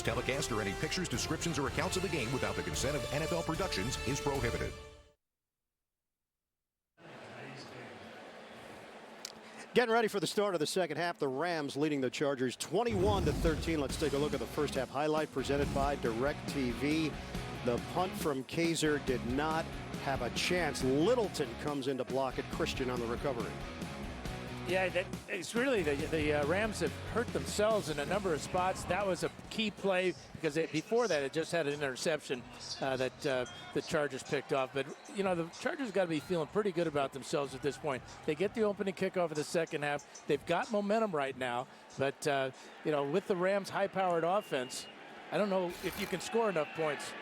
telecast, or any pictures, descriptions, or accounts of the game without the consent of NFL Productions is prohibited. Getting ready for the start of the second half. The Rams leading the Chargers 21-13. Let's take a look at the first half highlight presented by DirecTV. The punt from Kaiser did not have a chance. Littleton comes in to block it. Christian on the recovery. Yeah, it's really the Rams have hurt themselves in a number of spots. That was a key play because before that it just had an interception that the Chargers picked off. But, you know, the Chargers got to be feeling pretty good about themselves at this point. They get the opening kickoff of the second half. They've got momentum right now. But, you know, with the Rams' high-powered offense, I don't know if you can score enough points.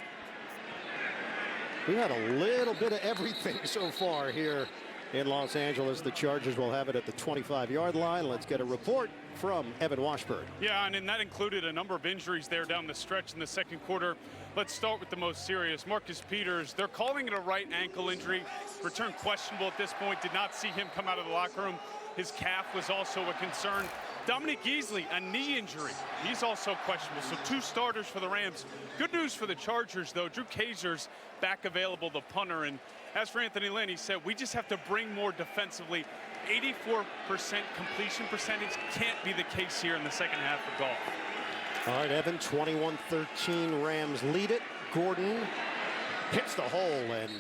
We've had a little bit of everything so far here in Los Angeles. The Chargers will have it at the 25-yard line. Let's get a report from Evan Washburn. Yeah, and that included a number of injuries there down the stretch in the second quarter. Let's start with the most serious. Marcus Peters, they're calling it a right ankle injury. Returned questionable at this point. Did not see him come out of the locker room. His calf was also a concern. Dominic Easley, a knee injury. He's also questionable. So 2 starters for the Rams. Good news for the Chargers, though. Drew Kaiser's back available, the punter. And as for Anthony Lynn, he said, we just have to bring more defensively. 84% completion percentage can't be the case here in the second half for Goff. All right, Evan, 21-13. Rams lead it. Gordon hits the hole and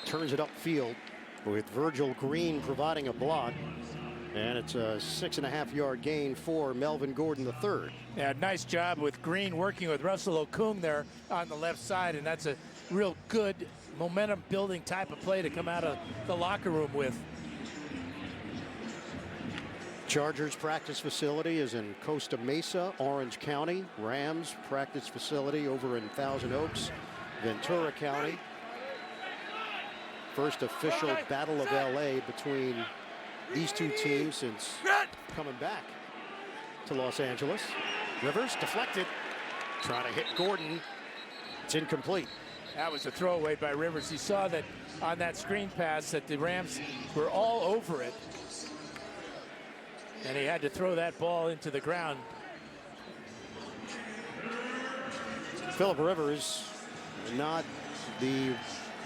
turns it upfield with Virgil Green providing a block. And it's a 6.5-yard gain for Melvin Gordon III. Yeah, nice job with Green working with Russell Okung there on the left side. And that's a real good momentum building type of play to come out of the locker room with. Chargers practice facility is in Costa Mesa, Orange County. Rams practice facility over in Thousand Oaks, Ventura County. First official Battle of LA between these two teams since coming back to Los Angeles. Rivers deflected, trying to hit Gordon. It's incomplete. That was a throwaway by Rivers. He saw that on that screen pass that the Rams were all over it. And he had to throw that ball into the ground. Phillip Rivers, not the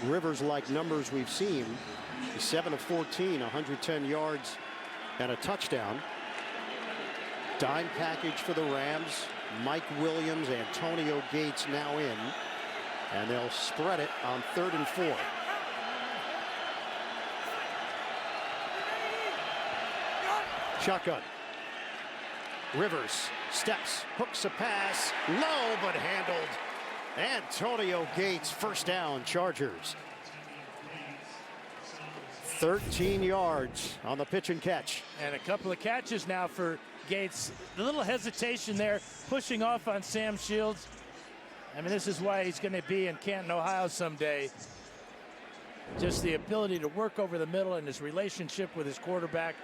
Rivers-like numbers we've seen. 7 of 14, 110 yards and a touchdown. Dime package for the Rams. Mike Williams, Antonio Gates now in. And they'll spread it on 3rd and 4. Shotgun. Rivers steps, hooks a pass, low but handled. Antonio Gates, first down, Chargers. 13 yards on the pitch and catch. And a couple of catches now for Gates. A little hesitation there, pushing off on Sam Shields. I mean, this is why he's going to be in Canton, Ohio someday. Just the ability to work over the middle and his relationship with his quarterback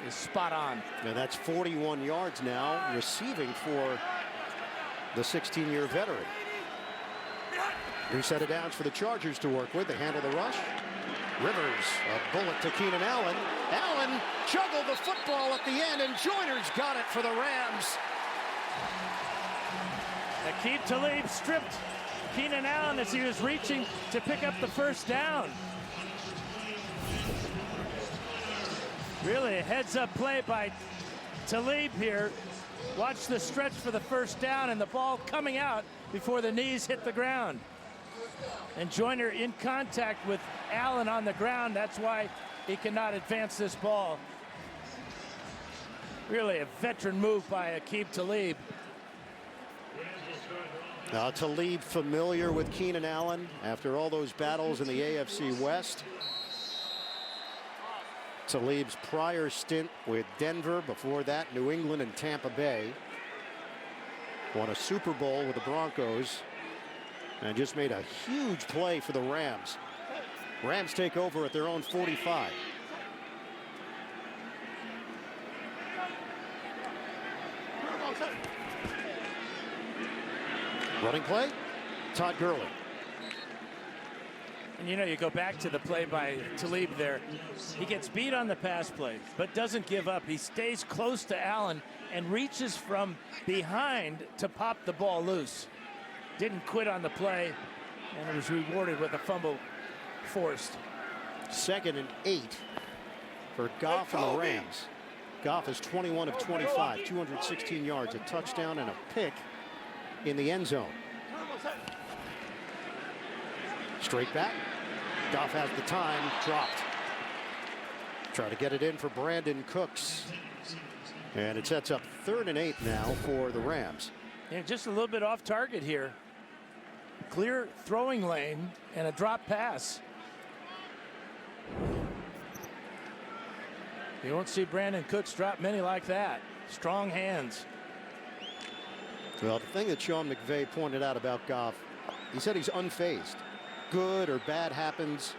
is spot on. And that's 41 yards now, receiving for the 16-year veteran. New set of downs for the Chargers to work with. They handle the rush. Rivers, a bullet to Keenan Allen. Allen juggled the football at the end, and Joyner's got it for the Rams. Aqib Talib stripped Keenan Allen as he was reaching to pick up the first down. Really a heads-up play by Talib here. Watch the stretch for the first down, and the ball coming out before the knees hit the ground. And Joyner in contact with Allen on the ground. That's why he cannot advance this ball. Really a veteran move by Aqib Talib. Now Talib familiar with Keenan Allen after all those battles in the AFC West. Talib's prior stint with Denver, before that New England and Tampa Bay. Won a Super Bowl with the Broncos and just made a huge play for the Rams. Rams take over at their own 45. Running play, Todd Gurley. And you know, you go back to the play by Talib there. He gets beat on the pass play, but doesn't give up. He stays close to Allen and reaches from behind to pop the ball loose. Didn't quit on the play, and it was rewarded with a fumble forced. 2nd and 8 for Goff and the Rams. Goff is 21 of 25, 216 yards, a touchdown and a pick in the end zone. Straight back. Goff has the time, dropped. Try to get it in for Brandon Cooks. And it sets up 3rd and 8 now for the Rams. Yeah, just a little bit off target here. Clear throwing lane and a drop pass. You won't see Brandon Cooks drop many like that. Strong hands. Well, the thing that Sean McVay pointed out about Goff, he said he's unfazed. Good or bad happens,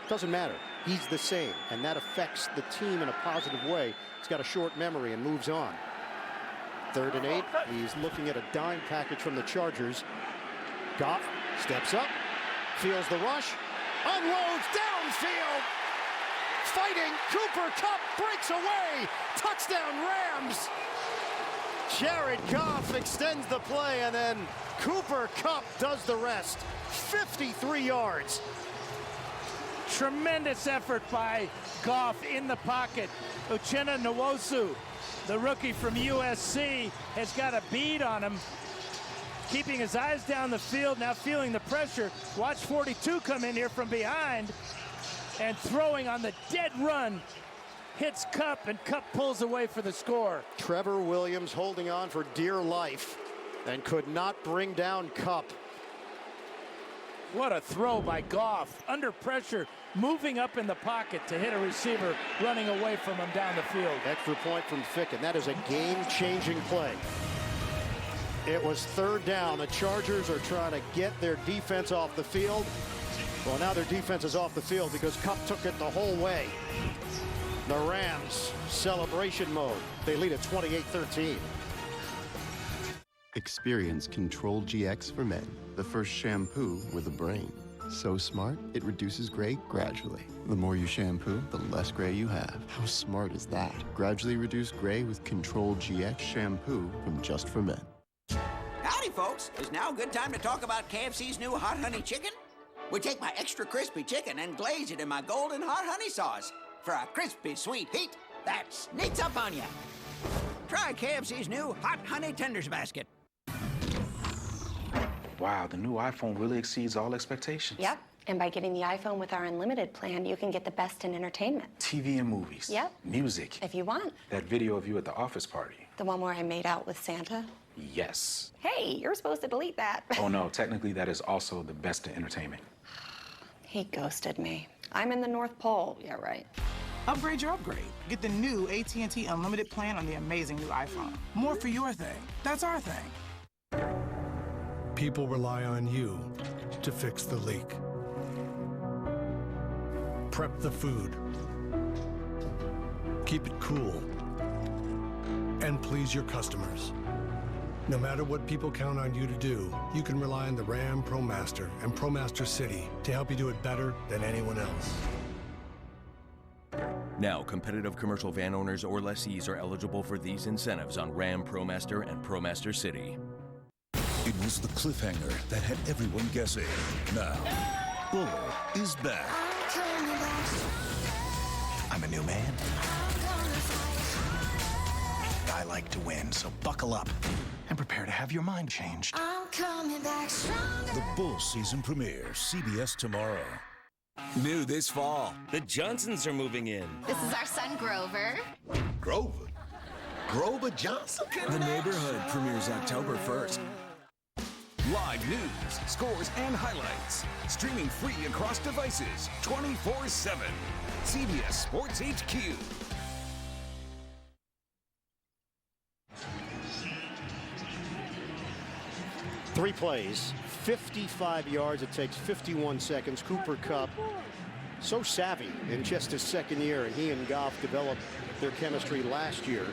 doesn't matter. He's the same, and that affects the team in a positive way. He's got a short memory and moves on. 3rd and 8. He's looking at a dime package from the Chargers. Goff steps up, feels the rush, unloads downfield. Fighting, Cooper Kupp breaks away. Touchdown Rams. Jared Goff extends the play, and then Cooper Kupp does the rest. 53 yards. Tremendous effort by Goff in the pocket. Uchenna Nwosu, the rookie from USC, has got a bead on him. Keeping his eyes down the field, now feeling the pressure. Watch 42 come in here from behind and throwing on the dead run. Hits Kupp, and Kupp pulls away for the score. Trevor Williams holding on for dear life and could not bring down Kupp. What a throw by Goff. Under pressure, moving up in the pocket to hit a receiver running away from him down the field. Extra point from Ficken. That is a game-changing play. It was 3rd down. The Chargers are trying to get their defense off the field. Well, now their defense is off the field because Kupp took it the whole way. The Rams, celebration mode. They lead at 28-13. Experience Control GX for Men, the first shampoo with a brain. So smart, it reduces gray gradually. The more you shampoo, the less gray you have. How smart is that? Gradually reduce gray with Control GX shampoo from Just for Men. Howdy, folks. Is now a good time to talk about KFC's new Hot Honey Chicken? We take my extra crispy chicken and glaze it in my golden hot honey sauce for a crispy, sweet heat that sneaks up on you. Try KFC's new Hot Honey Tenders Basket. Wow, the new iPhone really exceeds all expectations. Yep, and by getting the iPhone with our unlimited plan, you can get the best in entertainment. TV and movies. Yep. Music. If you want. That video of you at the office party. The one where I made out with Santa? Yes. Hey, you're supposed to delete that. Oh no, technically that is also the best in entertainment. He ghosted me. I'm in the North Pole. Yeah, right. Upgrade your upgrade. Get the new AT&T Unlimited plan on the amazing new iPhone. More for your thing. That's our thing. People rely on you to fix the leak. Prep the food. Keep it cool. And please your customers. No matter what people count on you to do, you can rely on the Ram ProMaster and ProMaster City to help you do it better than anyone else. Now, competitive commercial van owners or lessees are eligible for these incentives on Ram ProMaster and ProMaster City. It was the cliffhanger that had everyone guessing. Now, Bull is back. I'm a new man. I like to win, so buckle up and prepare to have your mind changed. I'm coming back stronger. The Bull season premiere, CBS tomorrow. New this fall, the Johnsons are moving in. This is our son, Grover. Grover? Grover Johnson? The Neighborhood premieres October 1st. Live news, scores, and highlights. Streaming free across devices 24/7. CBS Sports HQ. Three plays, 55 yards. It takes 51 seconds. Cooper Kupp, so savvy in just his second year, and he and Goff developed their chemistry last year.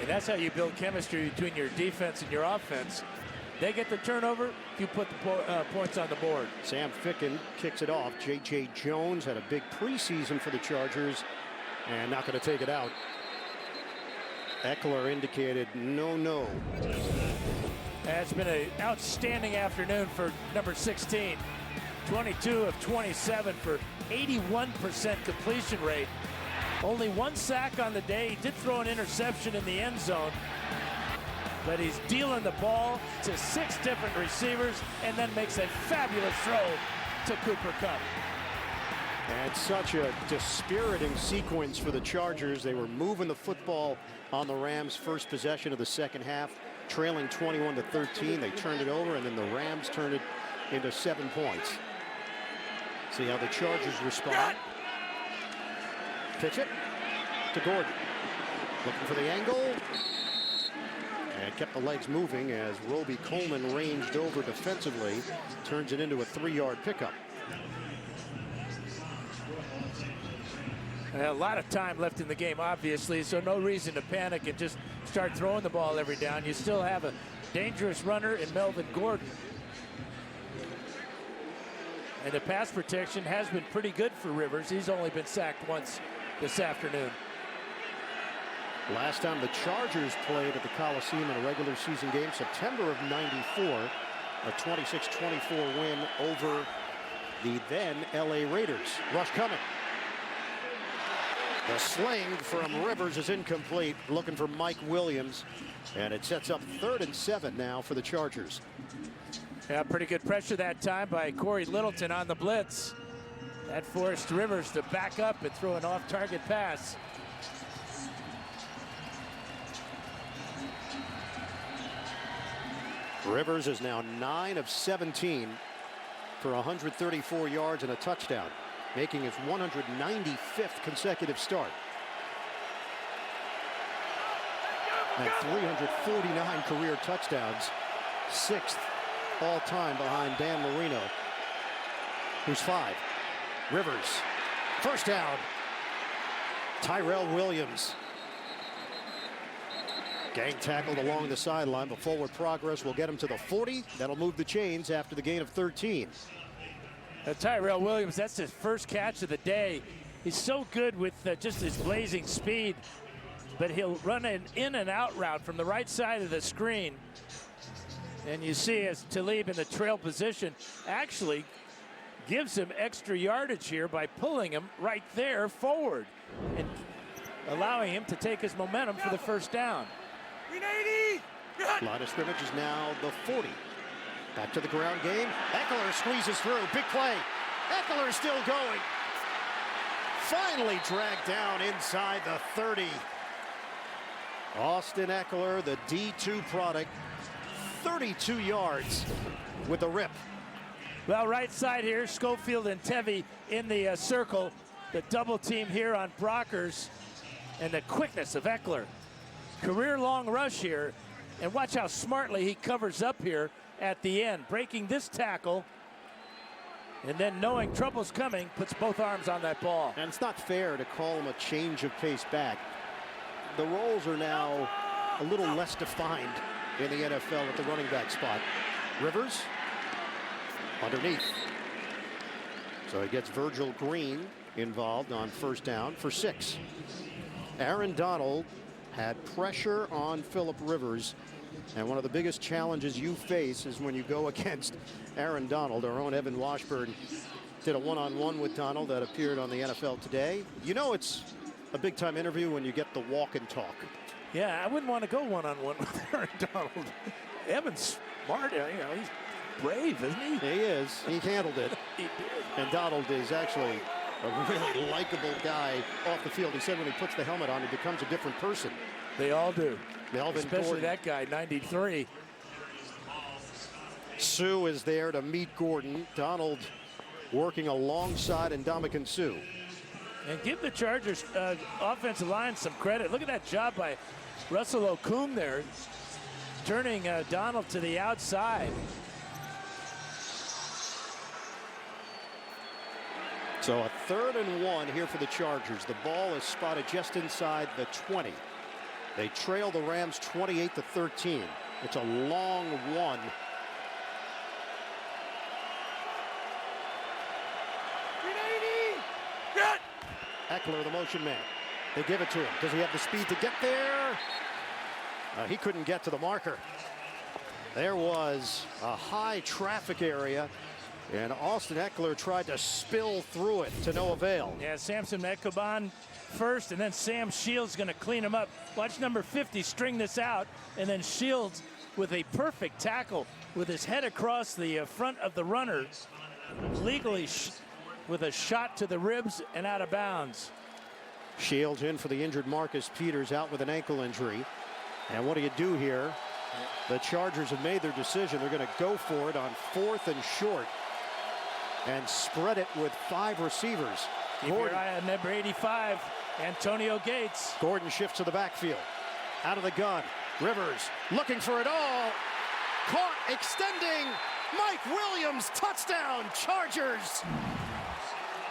And that's how you build chemistry between your defense and your offense. They get the turnover, you put the points on the board. Sam Ficken kicks it off. J.J. Jones had a big preseason for the Chargers and not going to take it out. Eckler indicated no. It's been an outstanding afternoon for number 16. 22 of 27 for 81% completion rate. Only 1 sack on the day. He did throw an interception in the end zone, but he's dealing the ball to 6 different receivers and then makes a fabulous throw to Cooper Kupp. And such a dispiriting sequence for the Chargers. They were moving the football on the Rams' first possession of the second half, trailing 21-13. They turned it over, and then the Rams turned it into 7 points. See how the Chargers respond. Pitch it to Gordon. Looking for the angle. And kept the legs moving as Roby Coleman ranged over defensively. Turns it into a 3-yard pickup. A lot of time left in the game, obviously, so no reason to panic and just start throwing the ball every down. You still have a dangerous runner in Melvin Gordon. And the pass protection has been pretty good for Rivers. He's only been sacked once this afternoon. Last time the Chargers played at the Coliseum in a regular season game, September of '94, a 26-24 win over the then LA Raiders. Rush coming. The sling from Rivers is incomplete. Looking for Mike Williams, and it sets up 3rd and 7 now for the Chargers. Yeah, pretty good pressure that time by Corey Littleton on the blitz. That forced Rivers to back up and throw an off-target pass. Rivers is now 9 of 17 for 134 yards and a touchdown, making his 195th consecutive start. And 349 career touchdowns, 6th all-time behind Dan Marino, who's 5. Rivers, first down. Tyrell Williams. Gang tackled along the sideline, but forward progress will get him to the 40. That'll move the chains after the gain of 13. Tyrell Williams, that's his first catch of the day. He's so good with just his blazing speed, but he'll run an in and out route from the right side of the screen. And you see as Talib in the trail position actually gives him extra yardage here by pulling him right there forward and allowing him to take his momentum for the first down. Line of scrimmage is now the 40. Back to the ground game. Eckler squeezes through. Big play. Eckler still going. Finally dragged down inside the 30. Austin Eckler, the D2 product, 32 yards with the rip. Well, right side here, Schofield and Tevy in the circle. The double team here on Brockers, and the quickness of Eckler. Career long rush here, and watch how smartly he covers up here at the end, breaking this tackle, and then knowing trouble's coming, puts both arms on that ball. And it's not fair to call him a change of pace back. The roles are now a little less defined in the NFL at the running back spot. Rivers underneath. So he gets Virgil Green involved on first down for 6. Aaron Donald had pressure on Phillip Rivers, and one of the biggest challenges you face is when you go against Aaron Donald. Our own Evan Washburn did a one-on-one with Donald that appeared on the NFL Today. You know it's a big-time interview when you get the walk and talk. Yeah, I wouldn't want to go one-on-one with Aaron Donald. Evan's smart, you know, he's brave, isn't he? He is. He handled it. He did. And Donald is actually a really likable guy off the field. He said when he puts the helmet on, he becomes a different person. They all do. Melvin Especially Gordon. that guy, 93. Sue is there to meet Gordon. Donald working alongside Ndamukong Suh. And give the Chargers offensive line some credit. Look at that job by Russell Okung there, turning Donald to the outside. So a 3rd and 1 here for the Chargers. The ball is spotted just inside the 20. They trail the Rams 28-13. It's a long one Eckler, the motion man. They give it to him. Does he have the speed to get there? He couldn't get to the marker. There was a high traffic area, and Austin Eckler tried to spill through it to no avail. Yeah, Samson Mekobon first, and then Sam Shields going to clean him up. Watch number 50 string this out, and then Shields with a perfect tackle with his head across the front of the runner, legally with a shot to the ribs and out of bounds. Shields in for the injured Marcus Peters, out with an ankle injury. And what do you do here? The Chargers have made their decision. They're going to go for it on 4th and short and spread it with 5 receivers. Keep your eye on number 85, Antonio Gates. Gordon shifts to the backfield. Out of the gun. Rivers looking for it all. Caught, extending. Mike Williams, touchdown, Chargers.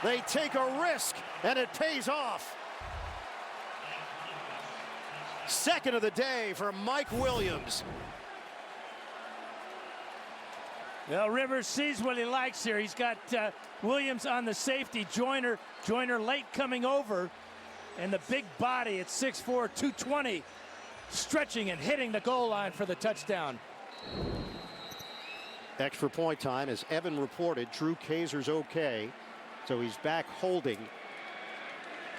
They take a risk, and it pays off. Second of the day for Mike Williams. Well, Rivers sees what he likes here. He's got Williams on the safety. Joyner late coming over. And the big body at 6'4", 220. Stretching and hitting the goal line for the touchdown. Extra point time, as Evan reported. Drew Kazer's okay. So he's back holding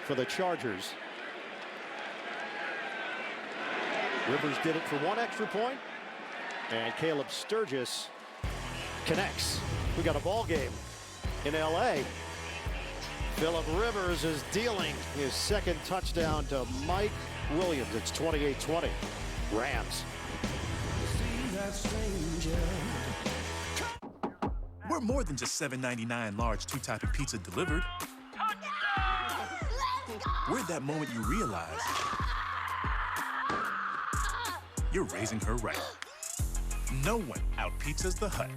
for the Chargers. Rivers did it for 1 extra point, and Caleb Sturgis connects. We got a ball game in LA. Phillip Rivers is dealing his 2nd touchdown to Mike Williams. It's 28-20. Rams. We're more than just $7.99 large 2-topping pizza delivered. We're that moment you realize you're raising her right. No one out-pizzas the Hut.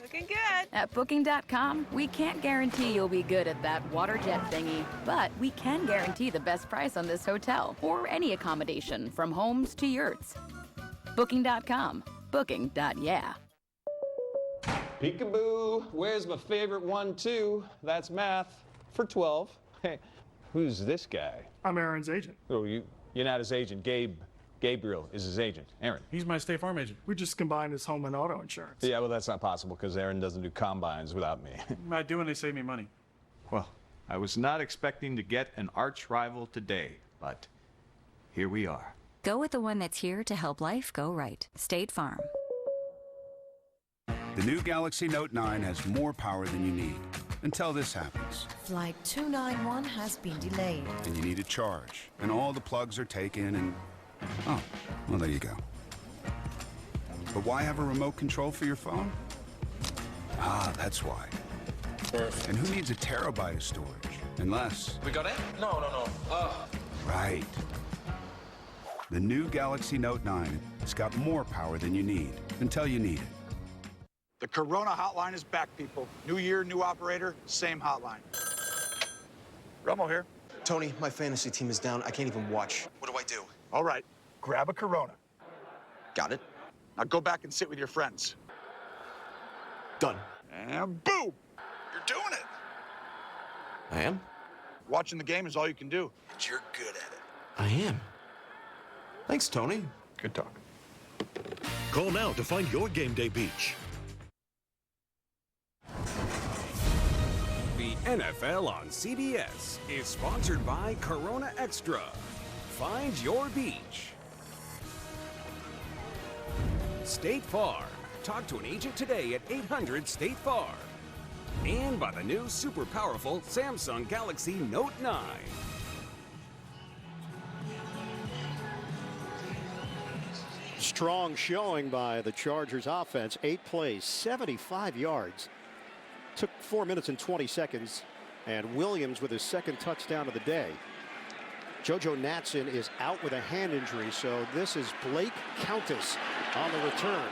Looking good. At Booking.com, we can't guarantee you'll be good at that water jet thingy, but we can guarantee the best price on this hotel or any accommodation from homes to yurts. Booking.com. Booking.yeah. Peekaboo, where's my favorite 1-2? That's math for 12. Hey, who's this guy? I'm Aaron's agent. Oh, you're not his agent. Gabriel is his agent. Aaron. He's my State Farm agent. We just combined his home and auto insurance. Yeah, well, that's not possible because Aaron doesn't do combines without me. I do, and they save me money. Well, I was not expecting to get an arch rival today, but here we are. Go with the one that's here to help life go right. State Farm. The new Galaxy Note 9 has more power than you need. Until this happens. Flight 291 has been delayed. And you need a charge. And all the plugs are taken and... Oh, well, there you go. But why have a remote control for your phone? Ah, that's why. Perfect. And who needs a terabyte of storage? Unless... We got it? No. Right. The new Galaxy Note 9 has got more power than you need. Until you need it. The Corona hotline is back, people. New year, new operator, same hotline. Romo here. Tony, my fantasy team is down. I can't even watch. What do I do? All right, grab a Corona. Got it. Now go back and sit with your friends. Done. And boom! You're doing it. I am? Watching the game is all you can do. But you're good at it. I am. Thanks, Tony. Good talk. Call now to find your game day beach. The NFL on CBS is sponsored by Corona Extra. Find your beach. State Farm. Talk to an agent today at 800-STATE-FARM. And by the new super powerful Samsung Galaxy Note 9. Strong showing by the Chargers offense. 8 plays, 75 yards. Took 4 minutes and 20 seconds. And Williams with his 2nd touchdown of the day. JoJo Natson is out with a hand injury, so this is Blake Countess on the return.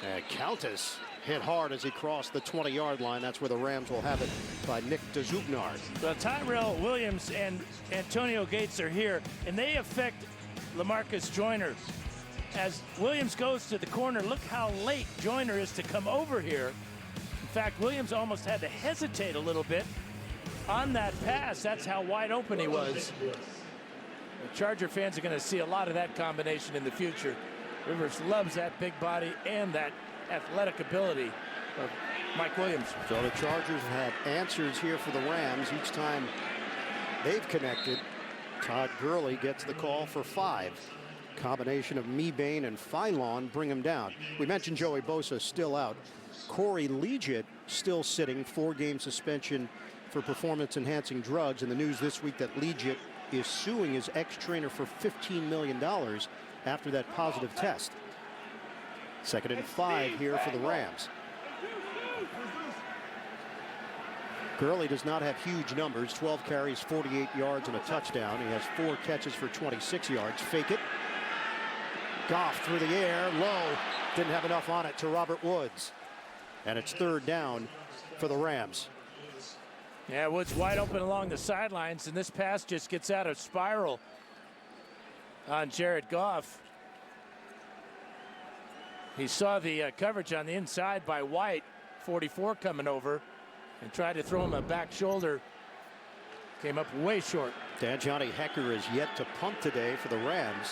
And Countess hit hard as he crossed the 20-yard line. That's where the Rams will have it by Nick DeZubnar. Well, Tyrell Williams and Antonio Gates are here, and they affect LaMarcus Joyner. As Williams goes to the corner, look how late Joyner is to come over here. In fact, Williams almost had to hesitate a little bit. on that pass. That's how wide open he was. The Charger fans are going to see a lot of that combination in the future. Rivers loves that big body and that athletic ability of Mike Williams. So the Chargers have had answers here for the Rams each time they've connected. Todd Gurley gets the call for 5. Combination of Mebane and Phylon bring him down. We mentioned Joey Bosa still out. Corey Liuget still sitting, 4-game suspension for performance-enhancing drugs. And the news this week that Liuget is suing his ex-trainer for $15 million after that positive test. 2nd and 5 here for the Rams. Gurley does not have huge numbers. 12 carries, 48 yards, and a touchdown. He has 4 catches for 26 yards. Fake it. Goff through the air, low. Didn't have enough on it to Robert Woods. And it's 3rd down for the Rams. Yeah, Woods wide open along the sidelines, and this pass just gets out of spiral on Jared Goff. He saw the coverage on the inside by White, 44 coming over, and tried to throw him a back shoulder. Came up way short. Johnny Hecker is yet to punt today for the Rams.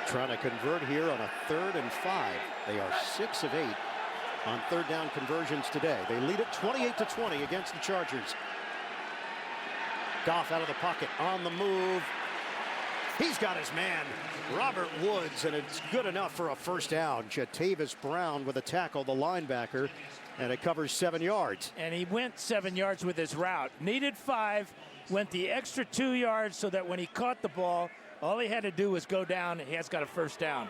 Trying to convert here on a 3rd and 5. They are 6 of 8 on 3rd down conversions today. They lead it 28-20 against the Chargers. Goff out of the pocket, on the move. He's got his man, Robert Woods, and it's good enough for a 1st down. Jatavis Brown with a tackle, the linebacker, and it covers 7 yards. And he went 7 yards with his route. Needed 5, went the extra 2 yards so that when he caught the ball, all he had to do was go down, and he has got a 1st down.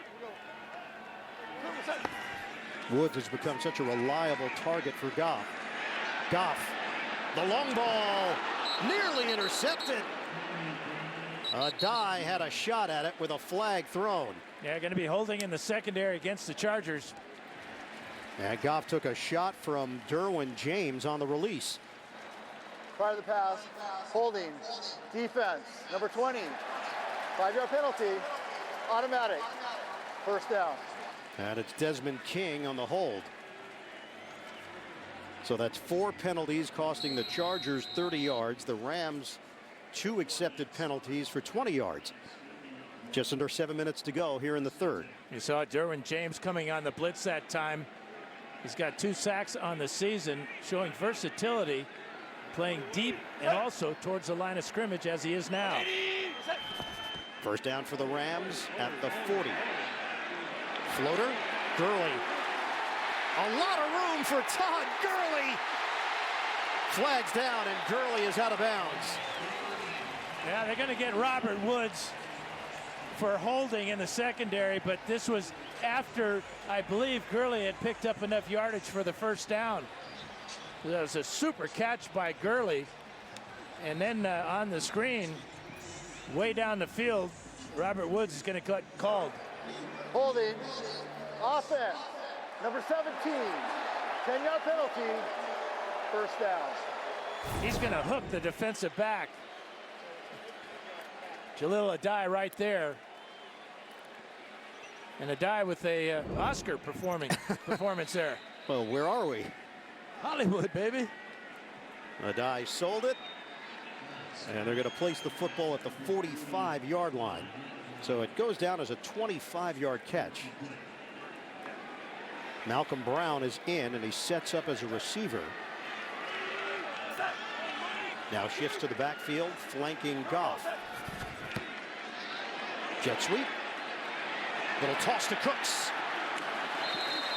Woods has become such a reliable target for Goff. Goff, the long ball, nearly intercepted. Dye had a shot at it with a flag thrown. Yeah, going to be holding in the secondary against the Chargers. And Goff took a shot from Derwin James on the release. Prior to the pass, holding, defense, number 20. 5-yard penalty, automatic, 1st down. And it's Desmond King on the hold. So that's 4 penalties costing the Chargers 30 yards. The Rams 2 accepted penalties for 20 yards. Just under 7 minutes to go here in the 3rd. You saw Derwin James coming on the blitz that time. He's got 2 sacks on the season, showing versatility, playing deep and also towards the line of scrimmage as he is now. 1st down for the Rams at the 40. Floater, Gurley. A lot of room for Todd Gurley. Flags down, and Gurley is out of bounds. Yeah, they're going to get Robert Woods for holding in the secondary, but this was after, I believe, Gurley had picked up enough yardage for the 1st down. That was a super catch by Gurley. And then on the screen, way down the field, Robert Woods is going to get called. Holding, offense, number 17, 10-yard penalty, 1st down. He's going to hook the defensive back. Jalil Adai right there. And Adai with a Oscar performance there. Well, where are we? Hollywood, baby. Adai sold it. And they're going to place the football at the 45-yard line. So it goes down as a 25-yard catch. Malcolm Brown is in, and he sets up as a receiver. Now shifts to the backfield, flanking Goff. Jet sweep. Little toss to Cooks.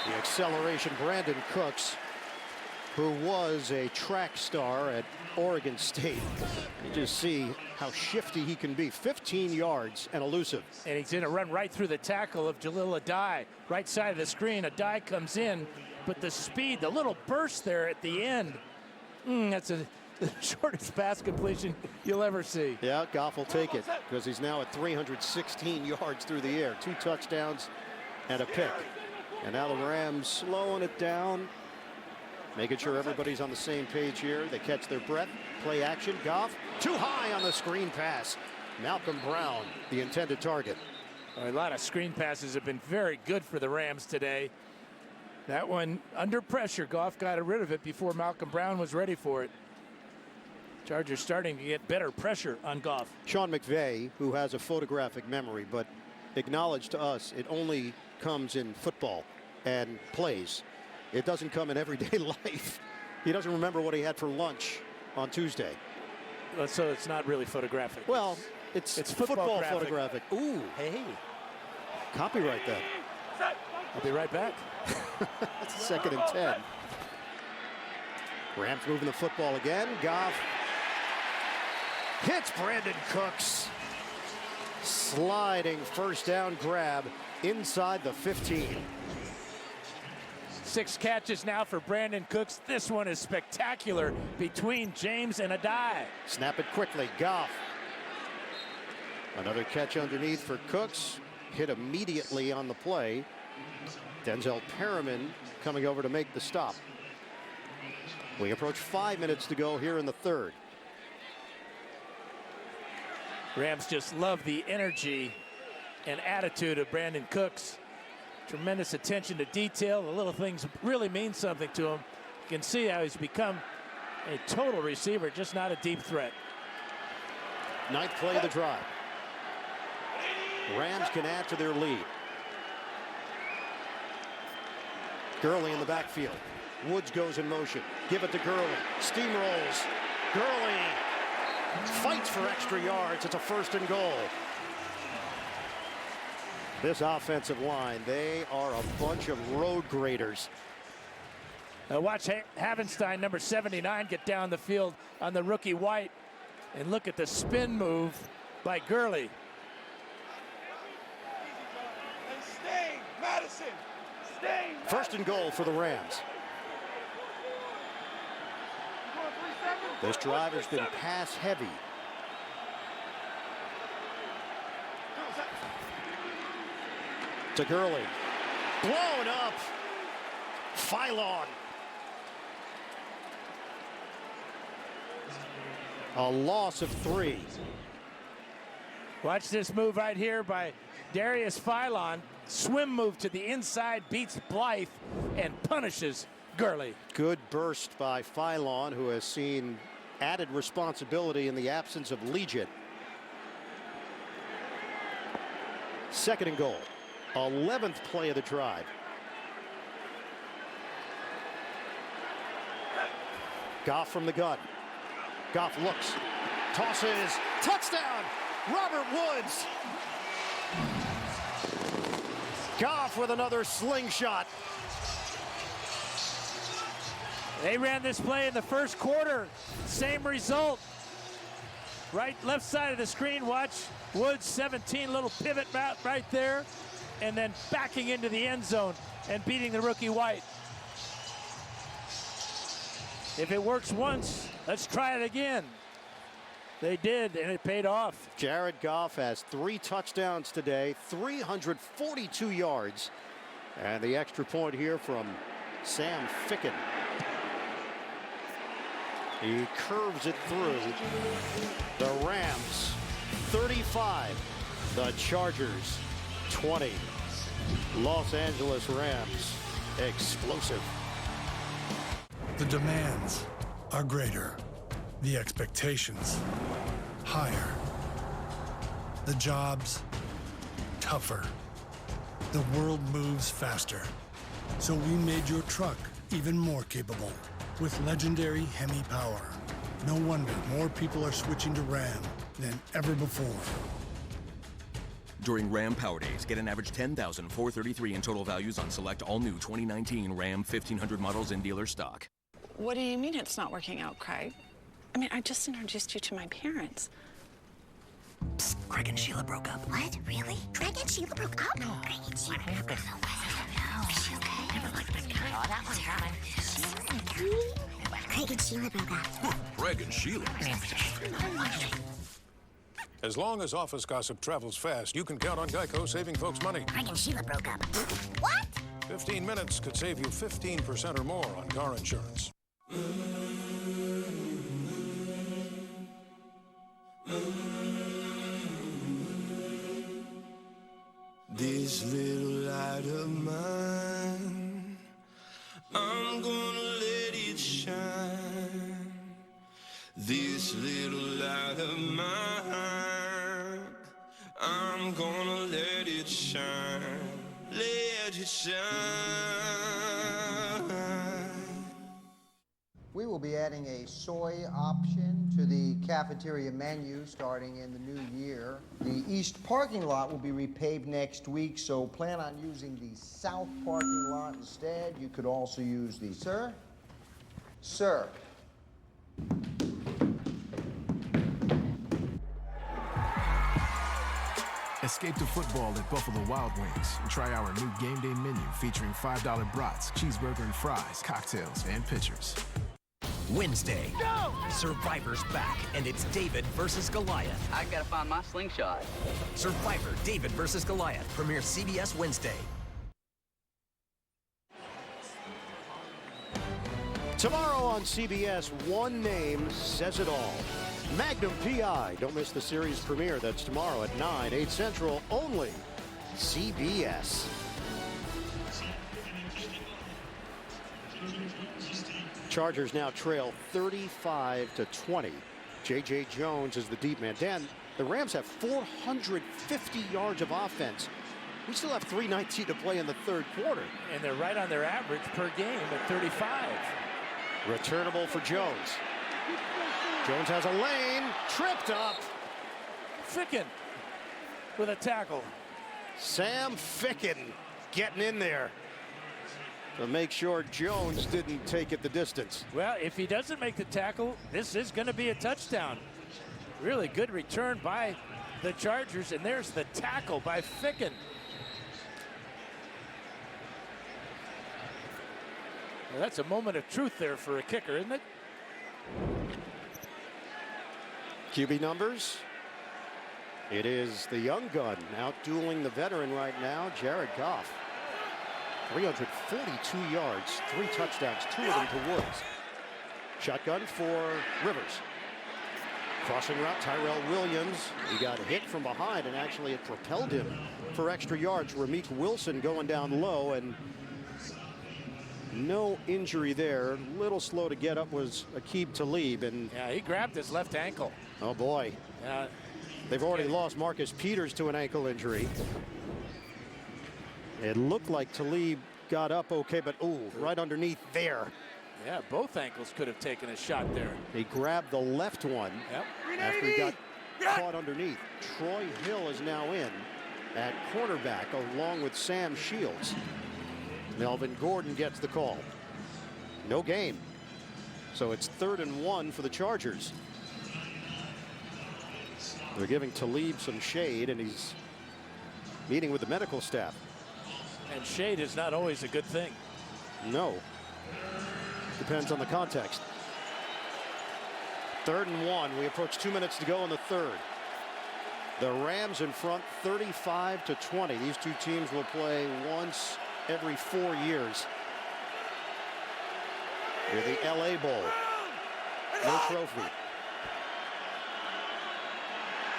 The acceleration, Brandon Cooks, who was a track star at Oregon State. You just see how shifty he can be. 15 yards and elusive. And he's going to run right through the tackle of Jalil Adai. Right side of the screen, Adai comes in, but the speed, the little burst there at the end, that's the shortest pass completion you'll ever see. Yeah, Goff will take it because he's now at 316 yards through the air. 2 touchdowns and a pick. And now the Rams slowing it down, making sure everybody's on the same page here. They catch their breath. Play action. Goff too high on the screen pass. Malcolm Brown, the intended target. A lot of screen passes have been very good for the Rams today. That one under pressure. Goff got rid of it before Malcolm Brown was ready for it. Chargers starting to get better pressure on Goff. Sean McVay, who has a photographic memory, but acknowledged to us it only comes in football and plays. It doesn't come in everyday life. He doesn't remember what he had for lunch on Tuesday. So it's not really photographic. Well, it's football photographic. Ooh, hey. Copyright that. I'll be right back. That's 2nd and 10. Rams moving the football again. Goff hits Brandon Cooks. Sliding first down grab inside the 15. 6 catches now for Brandon Cooks. This one is spectacular between James and Adai. Snap it quickly. Goff. Another catch underneath for Cooks. Hit immediately on the play. Denzel Perriman coming over to make the stop. We approach 5 minutes to go here in the third. Rams just love the energy and attitude of Brandon Cooks. Tremendous attention to detail. The little things really mean something to him. You can see how he's become a total receiver, just not a deep threat. 9th play of the drive. Rams can add to their lead. Gurley in the backfield. Woods goes in motion. Give it to Gurley. Steamrolls. Gurley fights for extra yards. It's a 1st and goal. This offensive line, they are a bunch of road graders. Watch Havenstein, number 79, get down the field on the rookie White. And look at the spin move by Gurley. Stay, Madison. Stay. 1st and goal for the Rams. This drive has been pass heavy. To Gurley. Blown up. Phylon. A loss of 3. Watch this move right here by Darius Phylon. Swim move to the inside, beats Blythe, and punishes Gurley. Good burst by Phylon, who has seen added responsibility in the absence of Legit. 2nd and goal. 11th play of the drive. Goff from the gun. Goff looks, tosses, touchdown, Robert Woods. Goff with another slingshot. They ran this play in the 1st quarter. Same result. Left side of the screen, watch Woods, 17, little pivot route right there. And then backing into the end zone and beating the rookie White. If it works once, let's try it again. They did, and it paid off. Jared Goff has 3 touchdowns today, 342 yards. And the extra point here from Sam Ficken. He curves it through. The Rams 35, the Chargers 20. Los Angeles Rams explosive. The demands are greater. The expectations higher. The jobs tougher. The world moves faster. So we made your truck even more capable with legendary Hemi power. No wonder more people are switching to Ram than ever before. During Ram Power Days, get an average $10,433 in total values on select all-new 2019 Ram 1500 models in dealer stock. What do you mean it's not working out, Craig? I mean, I just introduced you to my parents. Psst, Craig and Sheila broke up. What? Really? Craig and Sheila broke up? No. Craig and Sheila broke up. No way. Is she okay? Never liked that guy. Oh, that one's coming. Craig and Sheila broke up. Craig and Sheila. As long as office gossip travels fast, you can count on Geico saving folks money. Craig and Sheila broke up. What? 15 minutes could save you 15% or more on car insurance. This little light of mine, I'm gonna let it shine. This little light of mine, I'm gonna let it shine. Let it shine. We will be adding a soy option to the cafeteria menu starting in the new year. The east parking lot will be repaved next week, so plan on using the south parking lot instead. You could also use the... Sir? Sir. Escape to football at Buffalo Wild Wings and try our new game day menu featuring $5 brats, cheeseburger and fries, cocktails, and pitchers. Wednesday, go! Survivor's back, and it's David versus Goliath. I gotta find my slingshot. Survivor David versus Goliath premieres CBS Wednesday. Tomorrow on CBS, one name says it all. Magnum P.I. Don't miss the series premiere. That's tomorrow at 9, 8 Central, only CBS. Chargers now trail 35-20. J.J. Jones is the deep man. Dan, the Rams have 450 yards of offense. We still have 3:19 to play in the third quarter. And they're right on their average per game at 35. Returnable for Jones. Jones has a lane, tripped up. Ficken with a tackle. Sam Ficken getting in there to make sure Jones didn't take it the distance. Well, if he doesn't make the tackle, this is going to be a touchdown. Really good return by the Chargers, and there's the tackle by Ficken. Well, that's a moment of truth there for a kicker, isn't it? QB numbers. It is the young gun out-dueling the veteran right now, Jared Goff. 342 yards, 3 touchdowns, 2 of them to Woods. Shotgun for Rivers. Crossing route, Tyrell Williams. He got hit from behind, and actually it propelled him for extra yards. Ramik Wilson going down low, and no injury there. Little slow to get up was Aqib Talib, and yeah, he grabbed his left ankle. Oh boy. They've already lost Marcus Peters to an ankle injury. It looked like Talib got up okay, but ooh, right underneath there. Yeah, both ankles could have taken a shot there. He grabbed the left one after he got caught underneath. Troy Hill is now in at cornerback along with Sam Shields. Melvin Gordon gets the call. No gain. So it's 3rd and 1 for the Chargers. They're giving Talib some shade, and he's meeting with the medical staff. And shade is not always a good thing. No. Depends on the context. 3rd and 1. We approach 2 minutes to go in the third. The Rams in front 35-20. These two teams will play once every 4 years. They're the LA Bowl. No trophy.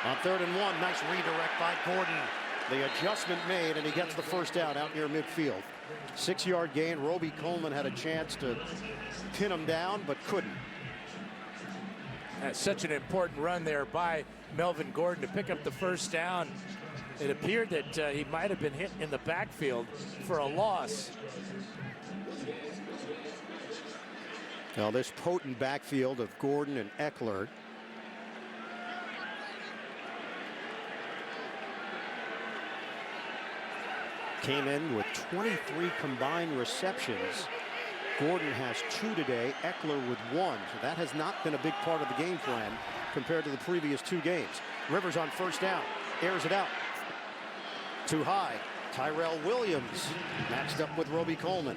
On 3rd and 1, nice redirect by Gordon. The adjustment made, and he gets the first down out near midfield. 6-yard gain. Roby Coleman had a chance to pin him down, but couldn't. That's such an important run there by Melvin Gordon to pick up the first down. It appeared that he might have been hit in the backfield for a loss. Now this potent backfield of Gordon and Eckler. Came in with 23 combined receptions. Gordon has 2 today, Eckler with 1. So that has not been a big part of the game plan compared to the previous 2 games. Rivers on first down, airs it out. Too high. Tyrell Williams matched up with Roby Coleman.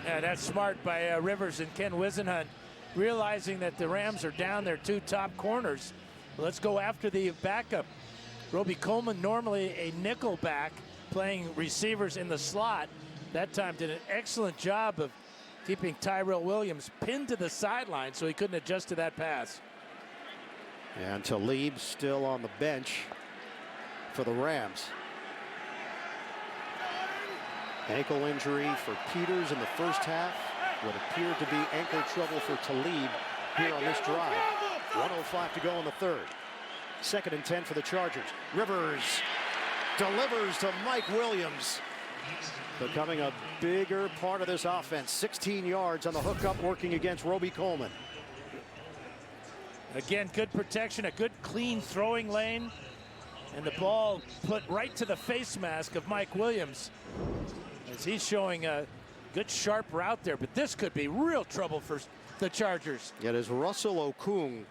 Yeah, that's smart by Rivers and Ken Wisenhunt, realizing that the Rams are down their 2 top corners. Let's go after the backup. Roby Coleman, normally a nickel back, playing receivers in the slot. That time did an excellent job of keeping Tyrell Williams pinned to the sideline so he couldn't adjust to that pass. And Talib still on the bench for the Rams. Ankle injury for Peters in the first half. What appeared to be ankle trouble for Talib here on this drive. 1:05 to go in the third. 2nd and 10 for the Chargers. Rivers delivers to Mike Williams, becoming a bigger part of this offense. 16 yards on the hookup, working against Roby Coleman. Again, good protection, a good clean throwing lane, and the ball put right to the face mask of Mike Williams as he's showing a good sharp route there. But this could be real trouble for the Chargers. It is Russell Okung,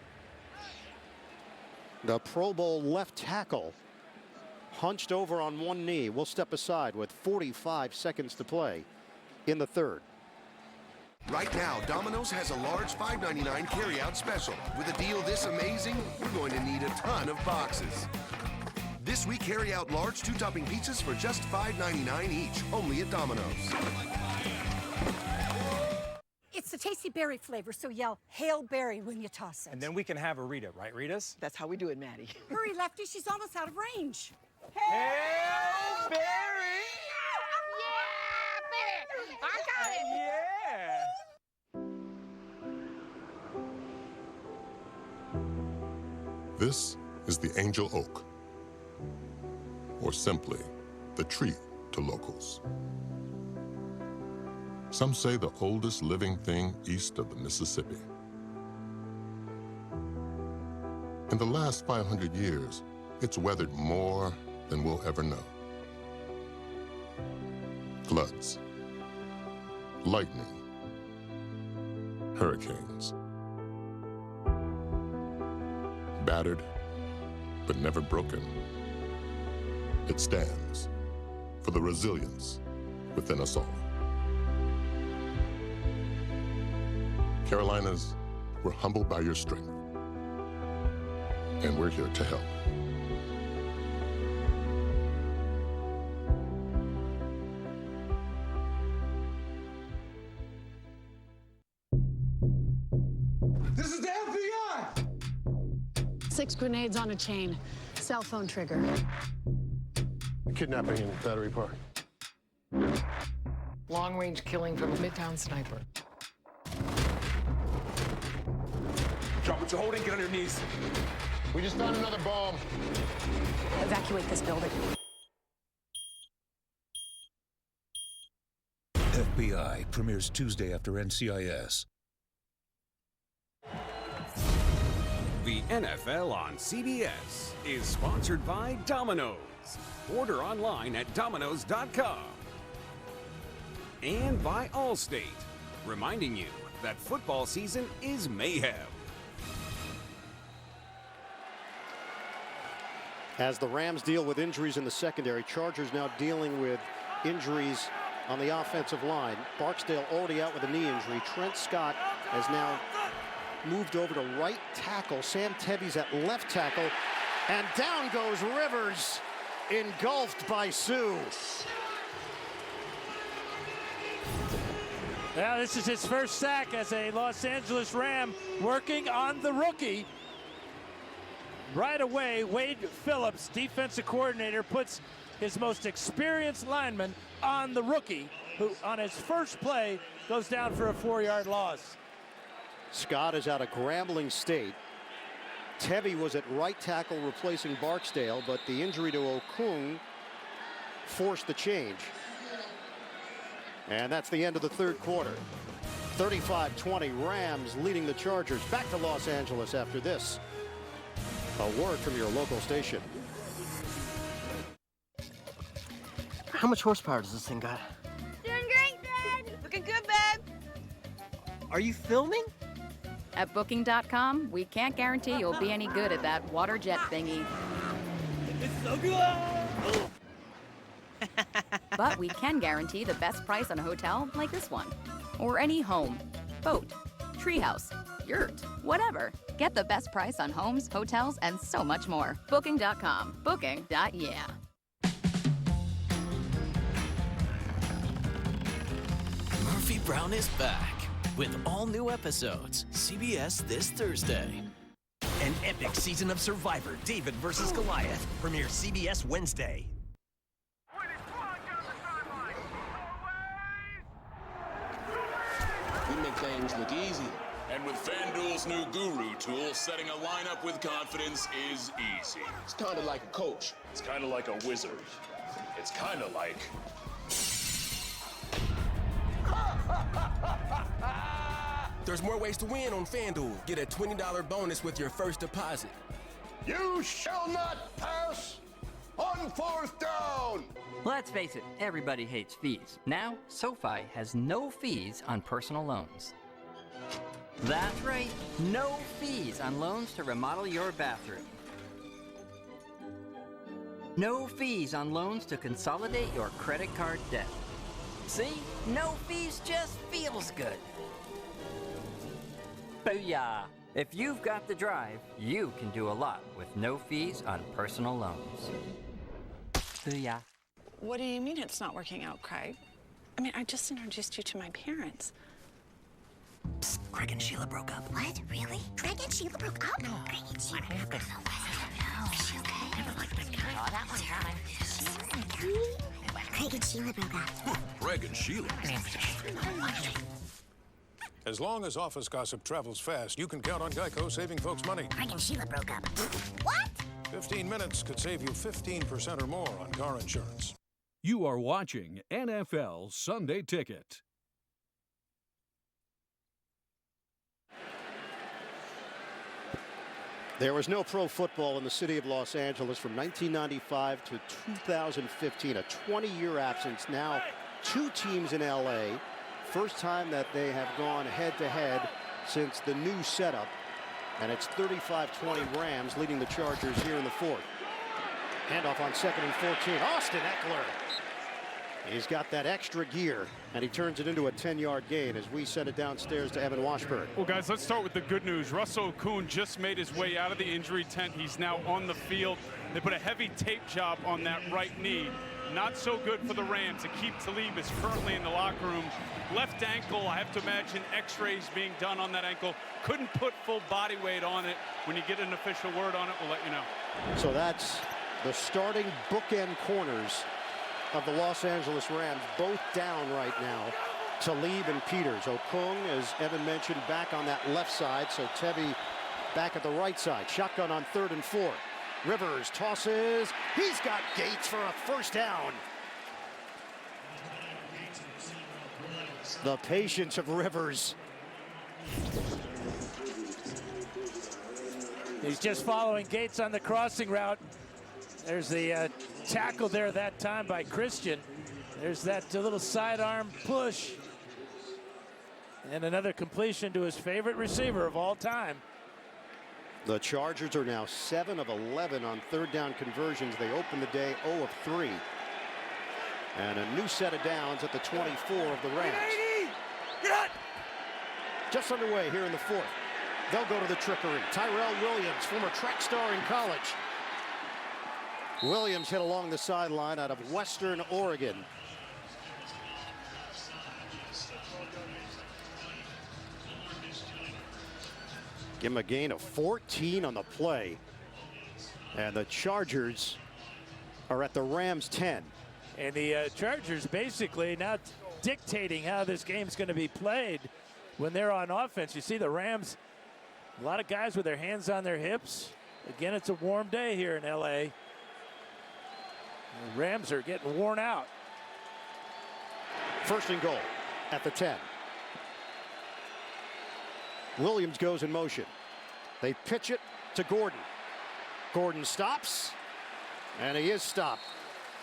the Pro Bowl left tackle, hunched over on one knee. We'll step aside with 45 seconds to play in the third. Right now, Domino's has a large $5.99 carry-out special. With a deal this amazing, we're going to need a ton of boxes. This week, carry out large 2-topping pizzas for just $5.99 each, only at Domino's. It's the tasty berry flavor, so yell, Hail Berry when you toss it. And then we can have a Rita, right, Ritas? That's how we do it, Maddie. Hurry, Lefty, she's almost out of range. Hail Berry! Yeah, baby! I got it! Yeah! This is the Angel Oak, or simply the tree to locals. Some say the oldest living thing east of the Mississippi. In the last 500 years, it's weathered more than we'll ever know. Floods, lightning, hurricanes. Battered, but never broken. It stands for the resilience within us all. Carolinas, we're humbled by your strength, and we're here to help. This is the FBI! 6 grenades on a chain. Cell phone trigger. Kidnapping in Battery Park. Long-range killing from a Midtown sniper. Drop what you're holding, get on your knees. We just found another bomb. Evacuate this building. FBI premieres Tuesday after NCIS. The NFL on CBS is sponsored by Domino's. Order online at Domino's.com. And by Allstate, reminding you that football season is mayhem. As the Rams deal with injuries in the secondary, Chargers now dealing with injuries on the offensive line. Barksdale already out with a knee injury. Trent Scott has now moved over to right tackle. Sam Tebby's at left tackle. And down goes Rivers, engulfed by Sue. Now this is his first sack as a Los Angeles Ram, working on the rookie. Right away, Wade Phillips, defensive coordinator, puts his most experienced lineman on the rookie, who on his first play goes down for a 4-yard loss. Scott is out of Grambling State. Tebby was at right tackle replacing Barksdale, but the injury to Okung forced the change. And that's the end of the third quarter. 35-20, Rams leading the Chargers. Back to Los Angeles after this. A word from your local station. How much horsepower does this thing got? Doing great, Dad. Looking good, babe. Are you filming? At Booking.com, we can't guarantee you'll be any good at that water jet thingy. It's so good! But we can guarantee the best price on a hotel like this one. Or any home, boat, treehouse, yurt, whatever. Get the best price on homes, hotels, and so much more. Booking.com. Booking.yeah. Murphy Brown is back with all new episodes. CBS this Thursday. An epic season of Survivor, David versus Goliath, premieres CBS Wednesday. make things look easy. And with FanDuel's new Guru tool, setting a lineup with confidence is easy. It's kind of like a coach. It's kind of like a wizard. It's kind of like... There's more ways to win on FanDuel. Get a $20 bonus with your first deposit. You shall not pass on 4th down. Let's face it, everybody hates fees. Now, SoFi has no fees on personal loans. That's right, no fees on loans to remodel your bathroom. No fees on loans to consolidate your credit card debt. See? No fees just feels good. Booyah! If you've got the drive, you can do a lot with no fees on personal loans. Booyah. What do you mean it's not working out, Craig? I mean, I just introduced you to my parents. Psst, Craig and Sheila broke up. What? Really? Craig and Sheila broke up? No. Craig and Sheila broke up. Is she okay? Never liked my guy. Oh, that one's coming. Craig and Sheila broke up. Craig and Sheila. As long as office gossip travels fast, you can count on Geico saving folks money. Craig and Sheila broke up. What? 15 minutes could save you 15% or more on car insurance. You are watching NFL Sunday Ticket. There was no pro football in the city of Los Angeles from 1995 to 2015, a 20-year absence. Now 2 teams in LA. First time that they have gone head-to-head since the new setup. And it's 35-20 Rams leading the Chargers here in the 4th. Handoff on 2nd and 14. Austin Eckler. He's got that extra gear, and he turns it into a 10-yard gain as we send it downstairs to Evan Washburn. Well, guys, let's start with the good news. Russell Okung just made his way out of the injury tent. He's now on the field. They put a heavy tape job on that right knee. Not so good for the Rams. Aqib Talib is currently in the locker room. Left ankle, I have to imagine x-rays being done on that ankle. Couldn't put full body weight on it. When you get an official word on it, we'll let you know. So that's the starting bookend corners of the Los Angeles Rams, both down right now. Talib and Peters. Okung, as Evan mentioned, back on that left side. So Tevy back at the right side. Shotgun on 3rd and 4. Rivers tosses. He's got Gates for a first down. The patience of Rivers. He's just following Gates on the crossing route. There's the tackle there that time by Christian. There's that little sidearm push. And another completion to his favorite receiver of all time. The Chargers are now 7 of 11 on 3rd down conversions. They open the day 0 of 3. And a new set of downs at the 24 of the Rams. Just underway here in the 4th. They'll go to the trickery. Tyrell Williams, former track star in college. Williams hit along the sideline out of Western Oregon. Give him a gain of 14 on the play. And the Chargers are at the Rams 10. And the Chargers basically now dictating how this game's going to be played when they're on offense. You see the Rams, a lot of guys with their hands on their hips. Again, it's a warm day here in LA. The Rams are getting worn out. 1st and goal at the 10. Williams goes in motion. They pitch it to Gordon. Gordon stops, and he is stopped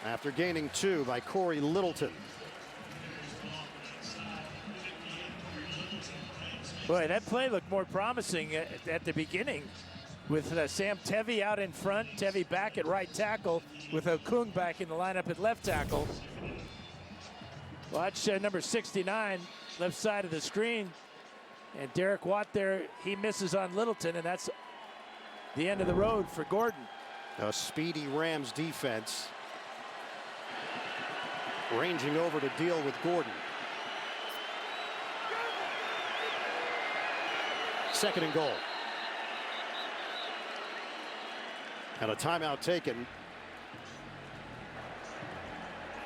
after gaining 2 by Corey Littleton. Boy, that play looked more promising at the beginning with Sam Tevy out in front, Tevy back at right tackle with Okung back in the lineup at left tackle. Watch number 69, left side of the screen. And Derek Watt there, he misses on Littleton, and that's the end of the road for Gordon. A speedy Rams defense ranging over to deal with Gordon. 2nd and goal. And a timeout taken.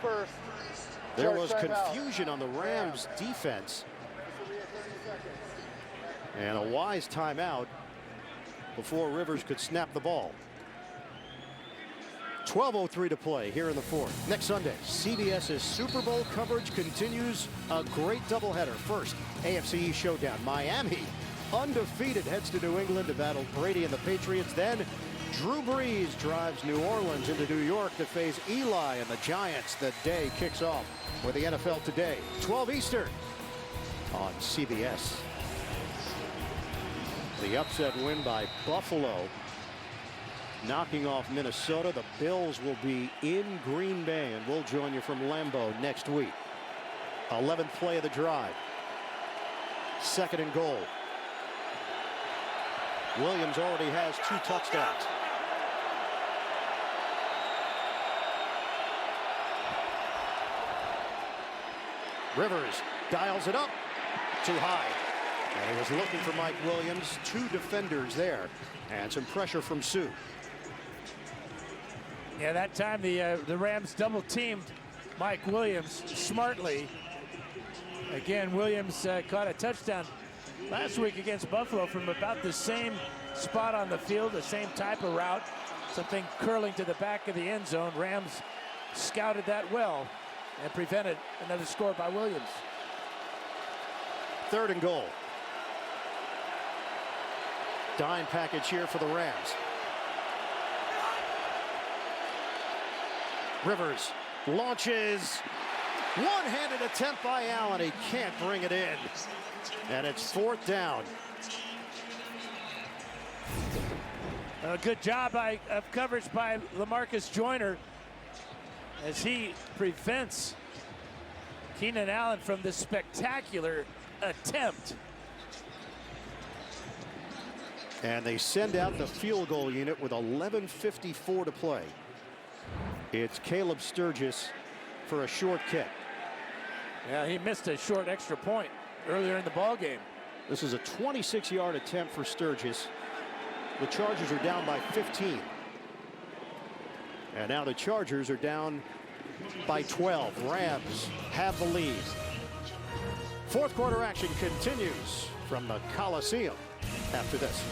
First. There was confusion on the Rams defense And a wise timeout before Rivers could snap the ball. 12:03 to play here in the fourth. Next Sunday, CBS's Super Bowl coverage continues. A great doubleheader. First, AFC East showdown. Miami, undefeated, heads to New England to battle Brady and the Patriots. Then Drew Brees drives New Orleans into New York to face Eli and the Giants. The day kicks off with the NFL Today, 12 Eastern on CBS. The upset win by Buffalo, knocking off Minnesota. The Bills will be in Green Bay, and we'll join you from Lambeau next week. 11th play of the drive. 2nd and goal. Williams already has 2 touchdowns. Rivers dials it up too high. And he was looking for Mike Williams. 2 defenders there, and some pressure from Sue. Yeah, that time the Rams double teamed Mike Williams smartly. Again, Williams caught a touchdown last week against Buffalo from about the same spot on the field, the same type of route, something curling to the back of the end zone. Rams scouted that well and prevented another score by Williams. 3rd and goal. Dime package here for the Rams. Rivers launches. One-handed attempt by Allen. He can't bring it in. And it's 4th down. A good job of coverage by LaMarcus Joyner as he prevents Keenan Allen from this spectacular attempt. And they send out the field goal unit with 11:54 to play. It's Caleb Sturgis for a short kick. Yeah, he missed a short extra point earlier in the ball game. This is a 26-yard attempt for Sturgis. The Chargers are down by 15. And now the Chargers are down by 12. Rams have the lead. 4th quarter action continues from the Coliseum after this.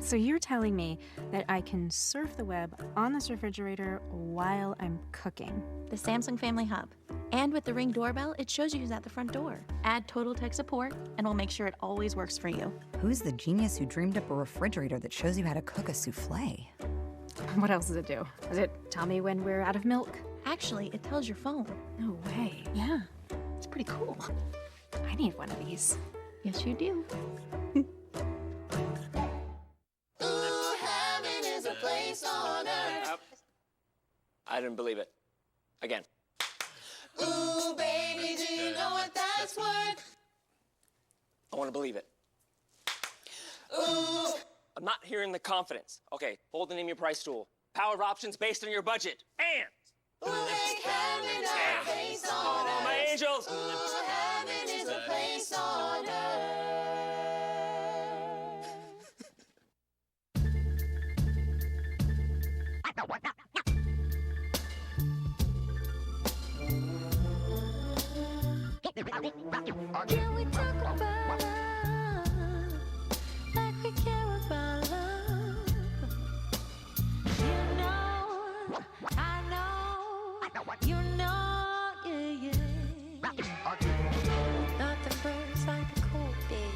So you're telling me that I can surf the web on this refrigerator while I'm cooking? The Samsung Family Hub. And with the Ring doorbell, it shows you who's at the front door. Add Total Tech Support, and we'll make sure it always works for you. Who's the genius who dreamed up a refrigerator that shows you how to cook a souffle? What else does it do? Does it tell me when we're out of milk? Actually, it tells your phone. No way. Yeah, it's pretty cool. I need one of these. Yes, you do. I didn't believe it. Again. Ooh, baby, do you know what that's worth? I want to believe it. Ooh. I'm not hearing the confidence. Okay, hold the name your price tool. Power of options based on your budget. And Ooh, make heaven a place on earth. my angels. Ooh, heaven is a place on earth. Can we talk about love like we care about love? You know, I know, you know, yeah, yeah. Nothing burns like a cold day.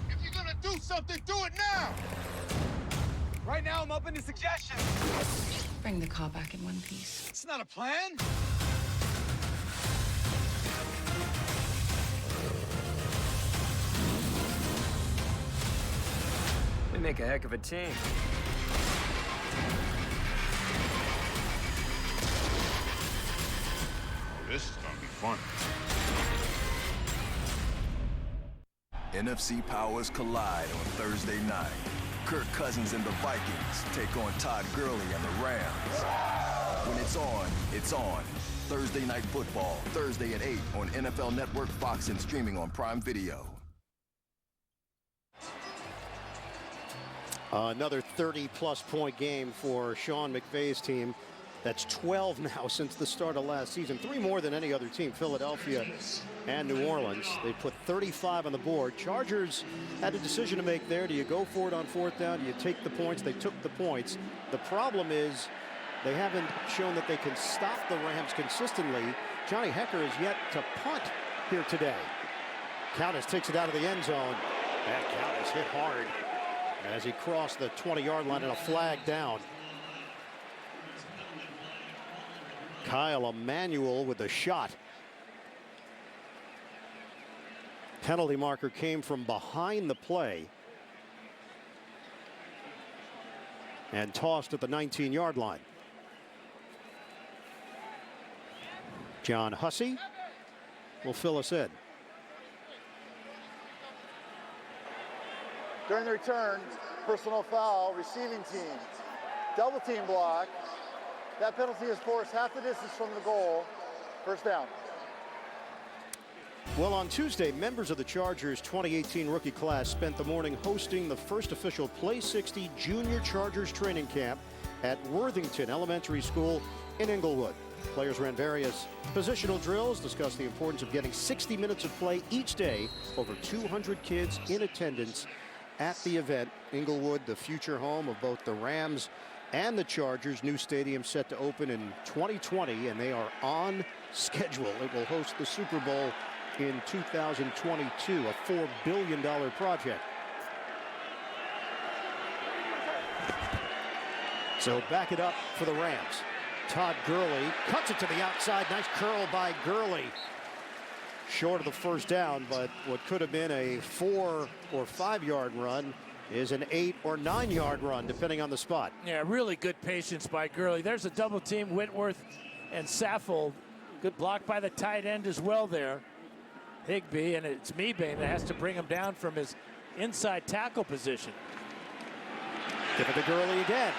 If you're gonna do something, do it now! Right now, I'm open to suggestions. Bring the car back in one piece. It's not a plan. We make a heck of a team. This is gonna be fun. NFC powers collide on Thursday night. Kirk Cousins and the Vikings take on Todd Gurley and the Rams. When it's on. Thursday Night Football, Thursday at 8 on NFL Network, Fox, and streaming on Prime Video. Another 30-plus point game for Sean McVay's team. That's 12 now since the start of last season. 3 more than any other team, Philadelphia and New Orleans. They put 35 on the board. Chargers had a decision to make there. Do you go for it on 4th down? Do you take the points? They took the points. The problem is they haven't shown that they can stop the Rams consistently. Johnny Hekker is yet to punt here today. Countess takes it out of the end zone. And Countess hit hard as he crossed the 20-yard line and a flag down. Kyle Emanuel with the shot. Penalty marker came from behind the play and tossed at the 19-yard line. John Hussey will fill us in. During the return, personal foul, receiving team. Double team block. That penalty is forced half the distance from the goal. 1st down. Well, on Tuesday, members of the Chargers 2018 rookie class spent the morning hosting the first official Play 60 Junior Chargers training camp at Worthington Elementary School in Inglewood. Players ran various positional drills, discussed the importance of getting 60 minutes of play each day. Over 200 kids in attendance at the event. Inglewood, the future home of both the Rams and the Chargers. New stadium set to open in 2020, and they are on schedule. It will host the Super Bowl in 2022, a $4 billion project. So back it up for the Rams. Todd Gurley cuts it to the outside. Nice curl by Gurley. Short of the 1st down, but what could have been a 4 or 5 yard run is an 8 or 9 yard run, depending on the spot. Yeah, really good patience by Gurley. There's a double team, Whitworth and Saffold. Good block by the tight end as well there. Higbee, and it's Mebane that has to bring him down from his inside tackle position. Give it to Gurley again.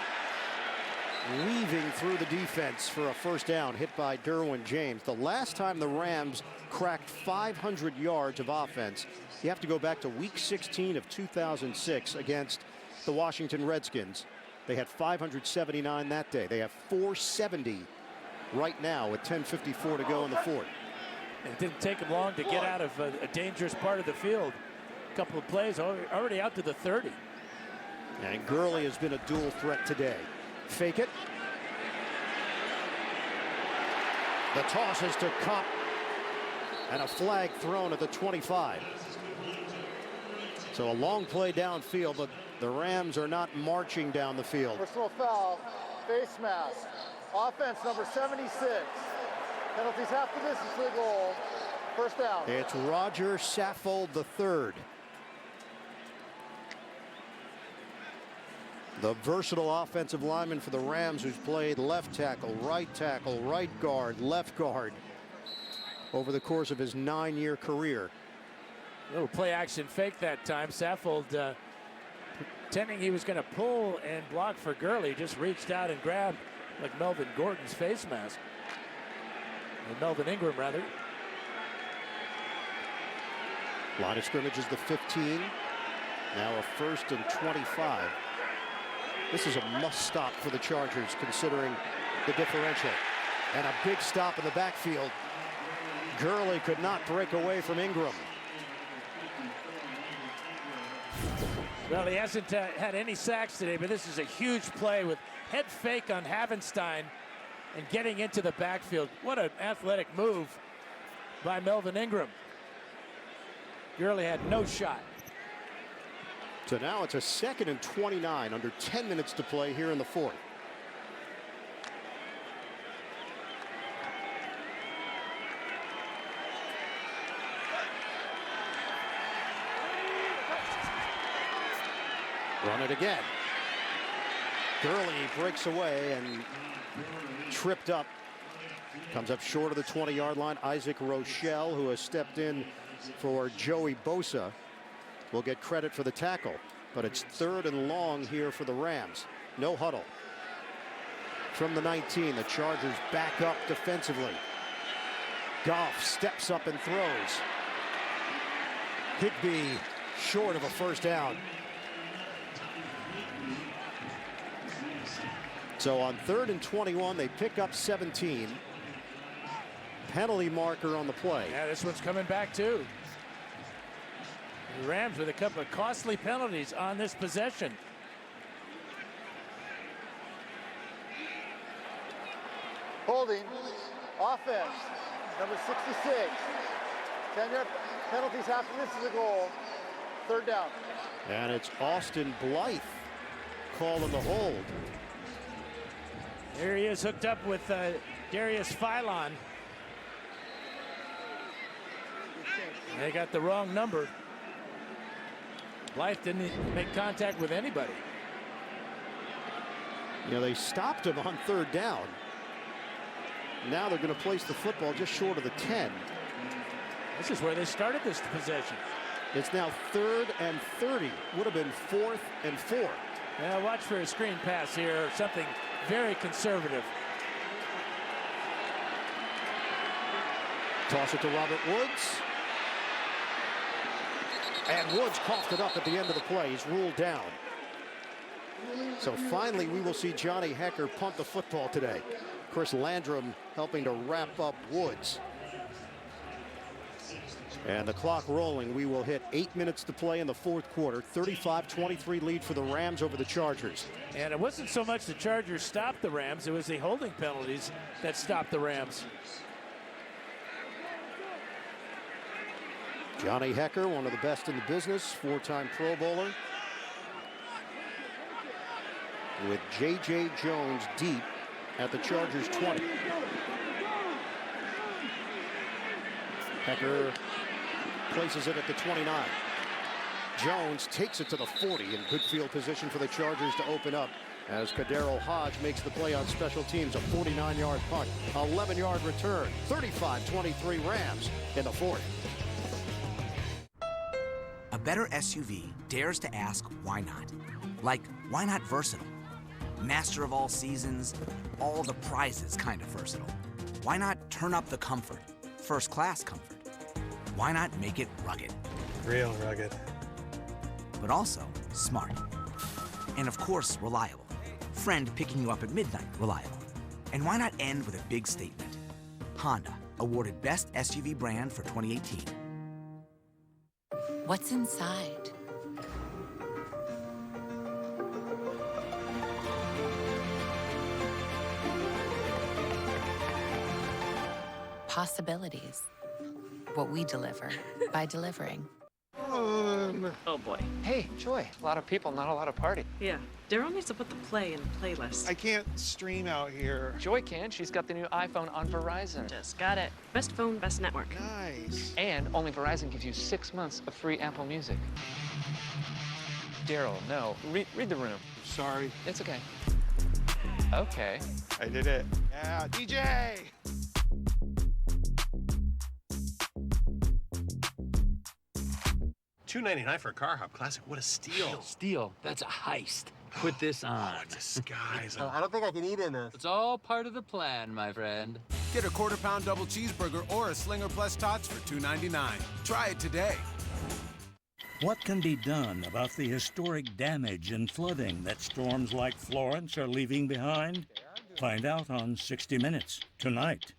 Weaving through the defense for a 1st down, hit by Derwin James. The last time the Rams cracked 500 yards of offense, you have to go back to week 16 of 2006 against the Washington Redskins. They had 579 that day. They have 470 right now with 10:54 to go in the 4th. It didn't take him long to get out of a dangerous part of the field. A couple of plays already out to the 30. And Gurley has been a dual threat today. Fake it. The toss is to Kupp, and a flag thrown at the 25. So a long play downfield, but the Rams are not marching down the field. Personal foul, face mask. Offense number 76. Penalties half the distance to the goal. 1st down. It's Roger Saffold III. The versatile offensive lineman for the Rams, who's played left tackle, right guard, left guard over the course of his 9-year career. Little play action fake that time. Saffold pretending he was going to pull and block for Gurley, just reached out and grabbed like Melvin Gordon's face mask. Or Melvin Ingram, rather. Line of scrimmage is the 15. Now a 1st and 25. This is a must stop for the Chargers, considering the differential. And a big stop in the backfield. Gurley could not break away from Ingram. Well, he hasn't had any sacks today, but this is a huge play with head fake on Havenstein and getting into the backfield. What an athletic move by Melvin Ingram. Gurley had no shot. So now it's a 2nd and 29, under 10 minutes to play here in the 4th. Run it again. Gurley breaks away and tripped up. Comes up short of the 20-yard line. Isaac Rochelle, who has stepped in for Joey Bosa, will get credit for the tackle. But it's 3rd and long here for the Rams. No huddle. From the 19, the Chargers back up defensively. Goff steps up and throws. Higbee short of a 1st down. So on 3rd and 21, they pick up 17. Penalty marker on the play. Yeah, this one's coming back too. The Rams with a couple of costly penalties on this possession. Holding. Offense. Number 66. 10-yard penalties after this is a goal. 3rd down. And it's Austin Blythe calling the hold. Here he is hooked up with Darius Philon. They got the wrong number. Blythe didn't make contact with anybody. You know, they stopped him on 3rd down. Now they're going to place the football just short of the 10. This is where they started this possession. It's now 3rd and 30. Would have been 4th and 4. Now watch for a screen pass here, or something very conservative. Toss it to Robert Woods. And Woods coughed it up at the end of the play. He's ruled down. So finally, we will see Johnny Hecker punt the football today. Chris Landrum helping to wrap up Woods. And the clock rolling. We will hit 8 minutes to play in the 4th quarter. 35-23 lead for the Rams over the Chargers. And it wasn't so much the Chargers stopped the Rams, it was the holding penalties that stopped the Rams. Johnny Hecker, one of the best in the business, 4-time Pro Bowler. With J.J. Jones deep at the Chargers 20. Hecker places it at the 29. Jones takes it to the 40 in good field position for the Chargers to open up as Kadero Hodge makes the play on special teams. A 49-yard punt, 11-yard return, 35-23 Rams in the 4th. A better SUV dares to ask why not. Like, why not versatile? Master of all seasons, all the prizes kind of versatile. Why not turn up the comfort? First class comfort. Why not make it rugged? Real rugged. But also smart. And of course, reliable. Friend picking you up at midnight, reliable. And why not end with a big statement? Honda, awarded Best SUV Brand for 2018. What's inside? Possibilities. What we deliver by delivering. Oh boy. Hey, Joy. A lot of people, not a lot of party. Yeah. Daryl needs to put the play in the playlist. I can't stream out here. Joy can. She's got the new iPhone on Verizon. Just got it. Best phone, best network. Nice. And only Verizon gives you 6 months of free Apple Music. Daryl, no. Read the room. Sorry. It's okay. Okay. I did it. Yeah, DJ! $2.99 for a Car Hop Classic. What a steal. Steal. That's a heist. Put this on. Oh, disguise. I don't think I can eat in this. It's all part of the plan, my friend. Get a quarter-pound double cheeseburger or a Slinger Plus Tots for $2.99. Try it today. What can be done about the historic damage and flooding that storms like Florence are leaving behind? Find out on 60 Minutes tonight.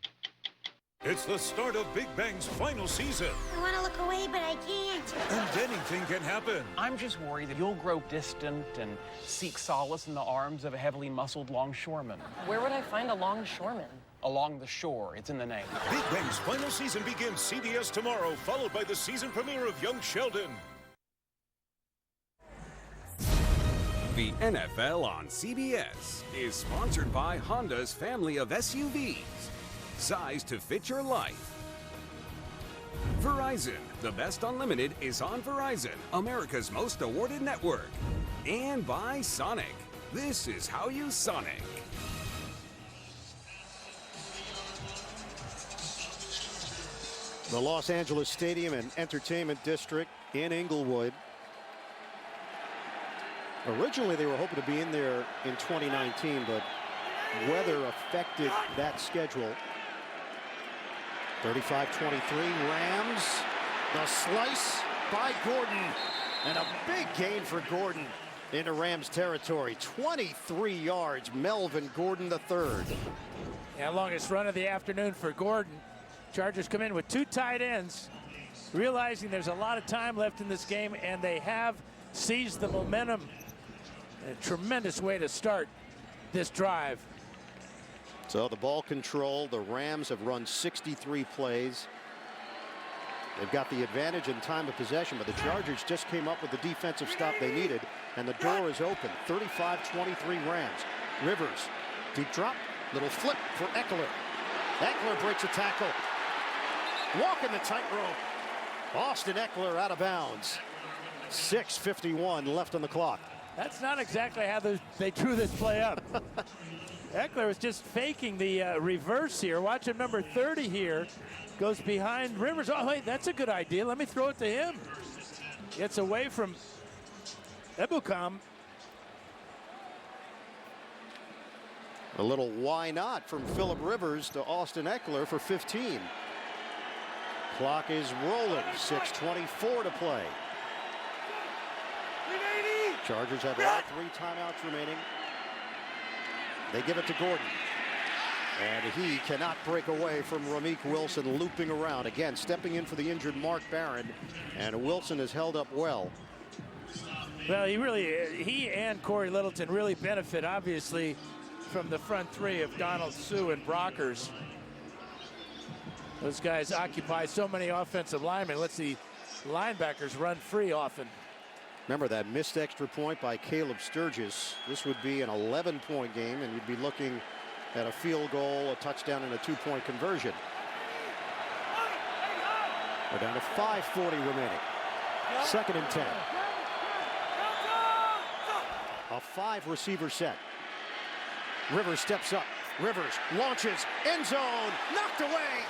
It's the start of Big Bang's final season. I want to look away, but I can't. And anything can happen. I'm just worried that you'll grow distant and seek solace in the arms of a heavily muscled longshoreman. Where would I find a longshoreman? Along the shore. It's in the name. Big Bang's final season begins CBS tomorrow, followed by the season premiere of Young Sheldon. The NFL on CBS is sponsored by Honda's family of SUVs. Size to fit your life. Verizon, the best unlimited is on Verizon, America's most awarded network. And by Sonic, this is how you Sonic. The Los Angeles Stadium and Entertainment District in Inglewood. Originally, they were hoping to be in there in 2019, but weather affected that schedule. 35-23 Rams. The slice by Gordon. And a big gain for Gordon into Rams territory. 23 yards, Melvin Gordon III. Yeah, longest run of the afternoon for Gordon. Chargers come in with 2 tight ends, realizing there's a lot of time left in this game, and they have seized the momentum. A tremendous way to start this drive. So the ball control, the Rams have run 63 plays. They've got the advantage in time of possession, but the Chargers just came up with the defensive stop they needed, and the door is open. 35-23 Rams. Rivers, deep drop, little flip for Eckler. Eckler breaks a tackle. Walking the tightrope. Austin Eckler out of bounds. 6:51 left on the clock. That's not exactly how they drew this play up. Eckler was just faking the reverse here. Watch him, number 30 here. Goes behind Rivers. Oh, wait, that's a good idea. Let me throw it to him. Gets away from Ebukam. A little why not from Phillip Rivers to Austin Eckler for 15. Clock is rolling. 6:24 to play. Chargers have all 3 timeouts remaining. They give it to Gordon. And he cannot break away from Ramik Wilson, looping around. Again, stepping in for the injured Mark Barron. And Wilson has held up well. Well, he and Corey Littleton really benefit, obviously, from the front 3 of Donald, Sue, and Brockers. Those guys occupy so many offensive linemen. Let's see, linebackers run free often. Remember that missed extra point by Caleb Sturgis. This would be an 11-point game, and you'd be looking at a field goal, a touchdown, and a 2-point conversion. We're down to 5:40 remaining. 2nd and 10. A 5-receiver set. Rivers steps up. Rivers launches. End zone. Knocked away.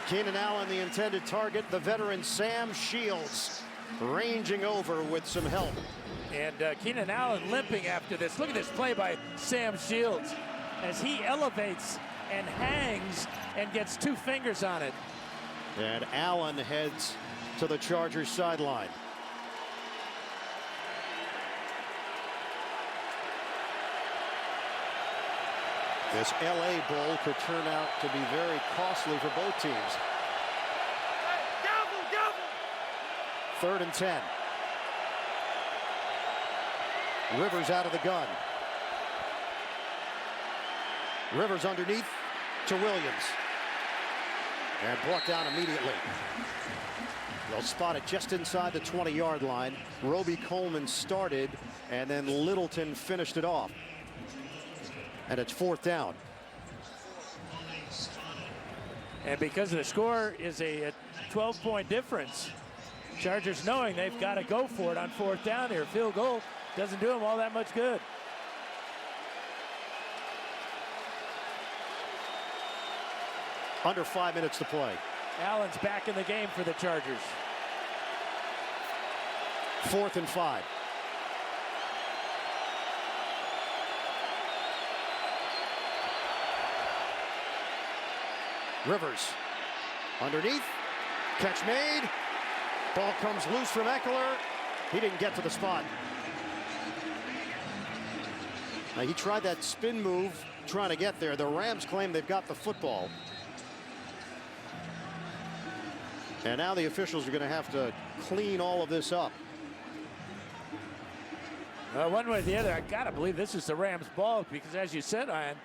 Keenan Allen, the intended target. The veteran Sam Shields ranging over with some help. And Keenan Allen limping after this. Look at this play by Sam Shields as he elevates and hangs and gets 2 fingers on it. And Allen heads to the Chargers sideline. This LA Bowl could turn out to be very costly for both teams. 3rd and 10. Rivers out of the gun. Rivers underneath to Williams. And brought down immediately. They'll spot it just inside the 20-yard line. Roby Coleman started, and then Littleton finished it off. And it's 4th down. And because the score is a 12-point difference, Chargers knowing they've got to go for it on 4th down here. Field goal doesn't do them all that much good. Under 5 minutes to play. Allen's back in the game for the Chargers. 4th and 5. Rivers underneath. Catch made. Ball comes loose from Eckler. He didn't get to the spot. Now, he tried that spin move trying to get there. The Rams claim they've got the football. And now the officials are going to have to clean all of this up. One way or the other, I got to believe this is the Rams' ball because, as you said, Ian,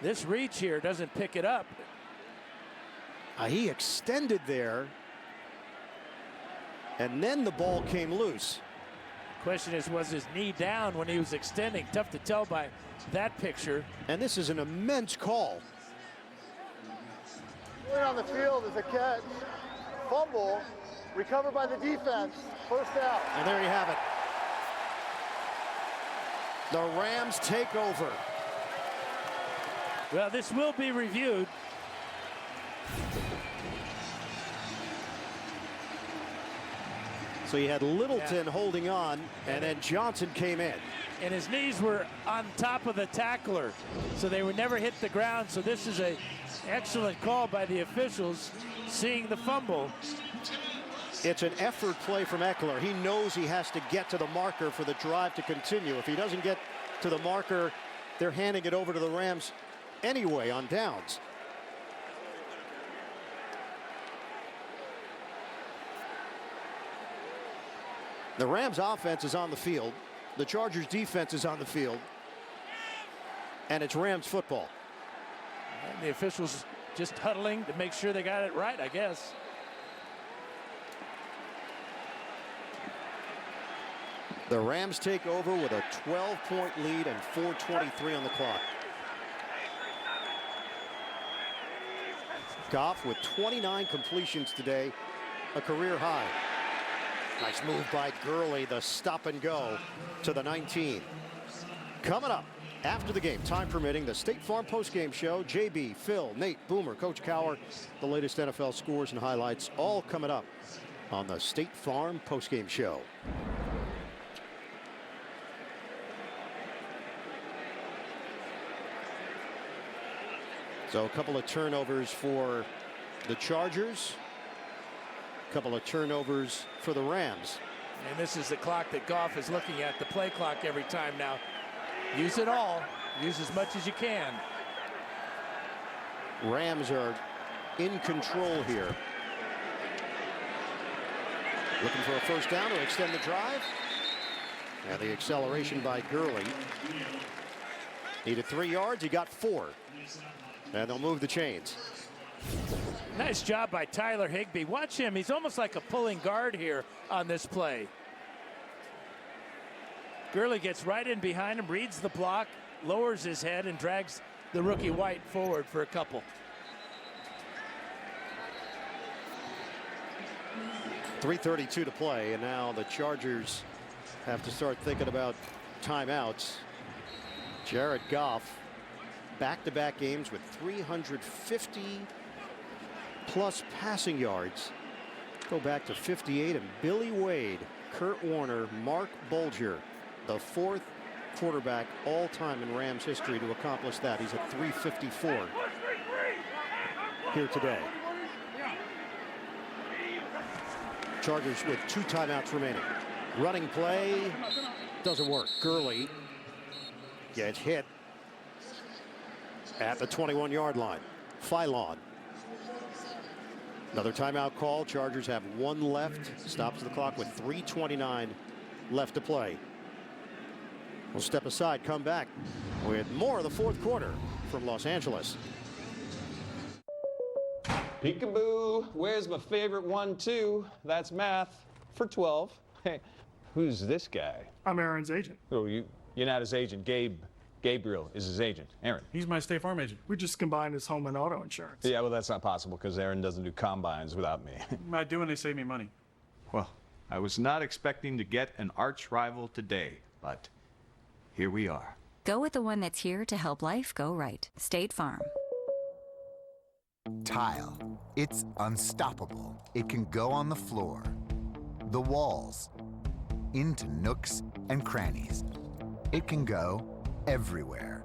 this reach here doesn't pick it up. He extended there, and then the ball came loose. Question is, was his knee down when he was extending? Tough to tell by that picture. And this is an immense call. Going on the field is a catch. Fumble, recovered by the defense. 1st down. And there you have it. The Rams take over. Well, this will be reviewed. So you had Littleton holding on, and then Johnson came in. And his knees were on top of the tackler, so they would never hit the ground. So this is an excellent call by the officials, seeing the fumble. It's an effort play from Eckler. He knows he has to get to the marker for the drive to continue. If he doesn't get to the marker, they're handing it over to the Rams anyway on downs. The Rams offense is on the field. The Chargers defense is on the field. And it's Rams football. And the officials just huddling to make sure they got it right, I guess. The Rams take over with a 12-point lead and 4:23 on the clock. Goff with 29 completions today, a career high. Nice move by Gurley, the stop and go to the 19. Coming up after the game, time permitting, the State Farm postgame show. JB, Phil, Nate, Boomer, Coach Cower, the latest NFL scores and highlights, all coming up on the State Farm postgame show. So a couple of turnovers for the Chargers. A couple of turnovers for the Rams. And this is the clock that Goff is looking at, the play clock every time now. Use it all. Use as much as you can. Rams are in control here. Looking for a first down to extend the drive. And the acceleration by Gurley. Needed 3 yards. He got 4. And they'll move the chains. Nice job by Tyler Higbee. Watch him. He's almost like a pulling guard here on this play. Gurley gets right in behind him, reads the block, lowers his head, and drags the rookie White forward for a couple. .332 to play, and now the Chargers have to start thinking about timeouts. Jared Goff, back-to-back games with 350 plus passing yards. Go back to 58, and Billy Wade, Kurt Warner, Mark Bulger, the 4th quarterback all-time in Rams history to accomplish that. He's at 354 here today. Chargers with 2 timeouts remaining. Running play doesn't work. Gurley gets hit at the 21-yard line. Phylon. Another timeout call. Chargers have 1 left. Stops the clock with 3:29 left to play. We'll step aside, come back with more of the 4th quarter from Los Angeles. Peekaboo, where's my favorite 1-2? That's math for 12. Hey, who's this guy? I'm Aaron's agent. Oh, you're not his agent. Gabriel is his agent. Aaron. He's my State Farm agent. We just combined his home and auto insurance. Yeah, well, that's not possible because Aaron doesn't do combines without me. I do, and they save me money. Well, I was not expecting to get an arch rival today, but here we are. Go with the one that's here to help life go right. State Farm. Tile. It's unstoppable. It can go on the floor, the walls, into nooks and crannies. It can go everywhere.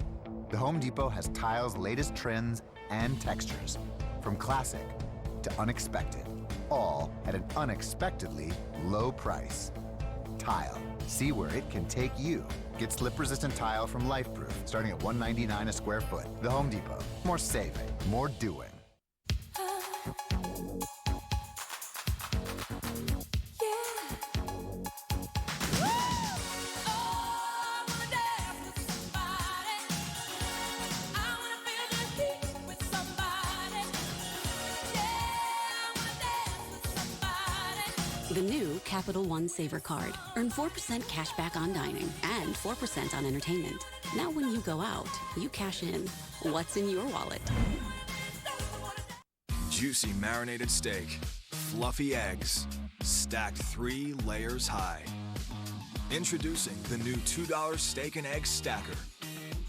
The Home Depot has tile's latest trends and textures, from classic to unexpected, all at an unexpectedly low price. Tile. See where it can take you. Get slip-resistant tile from LifeProof, starting at $1.99 a square foot. The Home Depot. More saving, more doing. The new Capital One Saver Card. Earn 4% cash back on dining and 4% on entertainment. Now when you go out, you cash in. What's in your wallet? Juicy marinated steak, fluffy eggs, stacked 3 layers high. Introducing the new $2 Steak and Egg Stacker.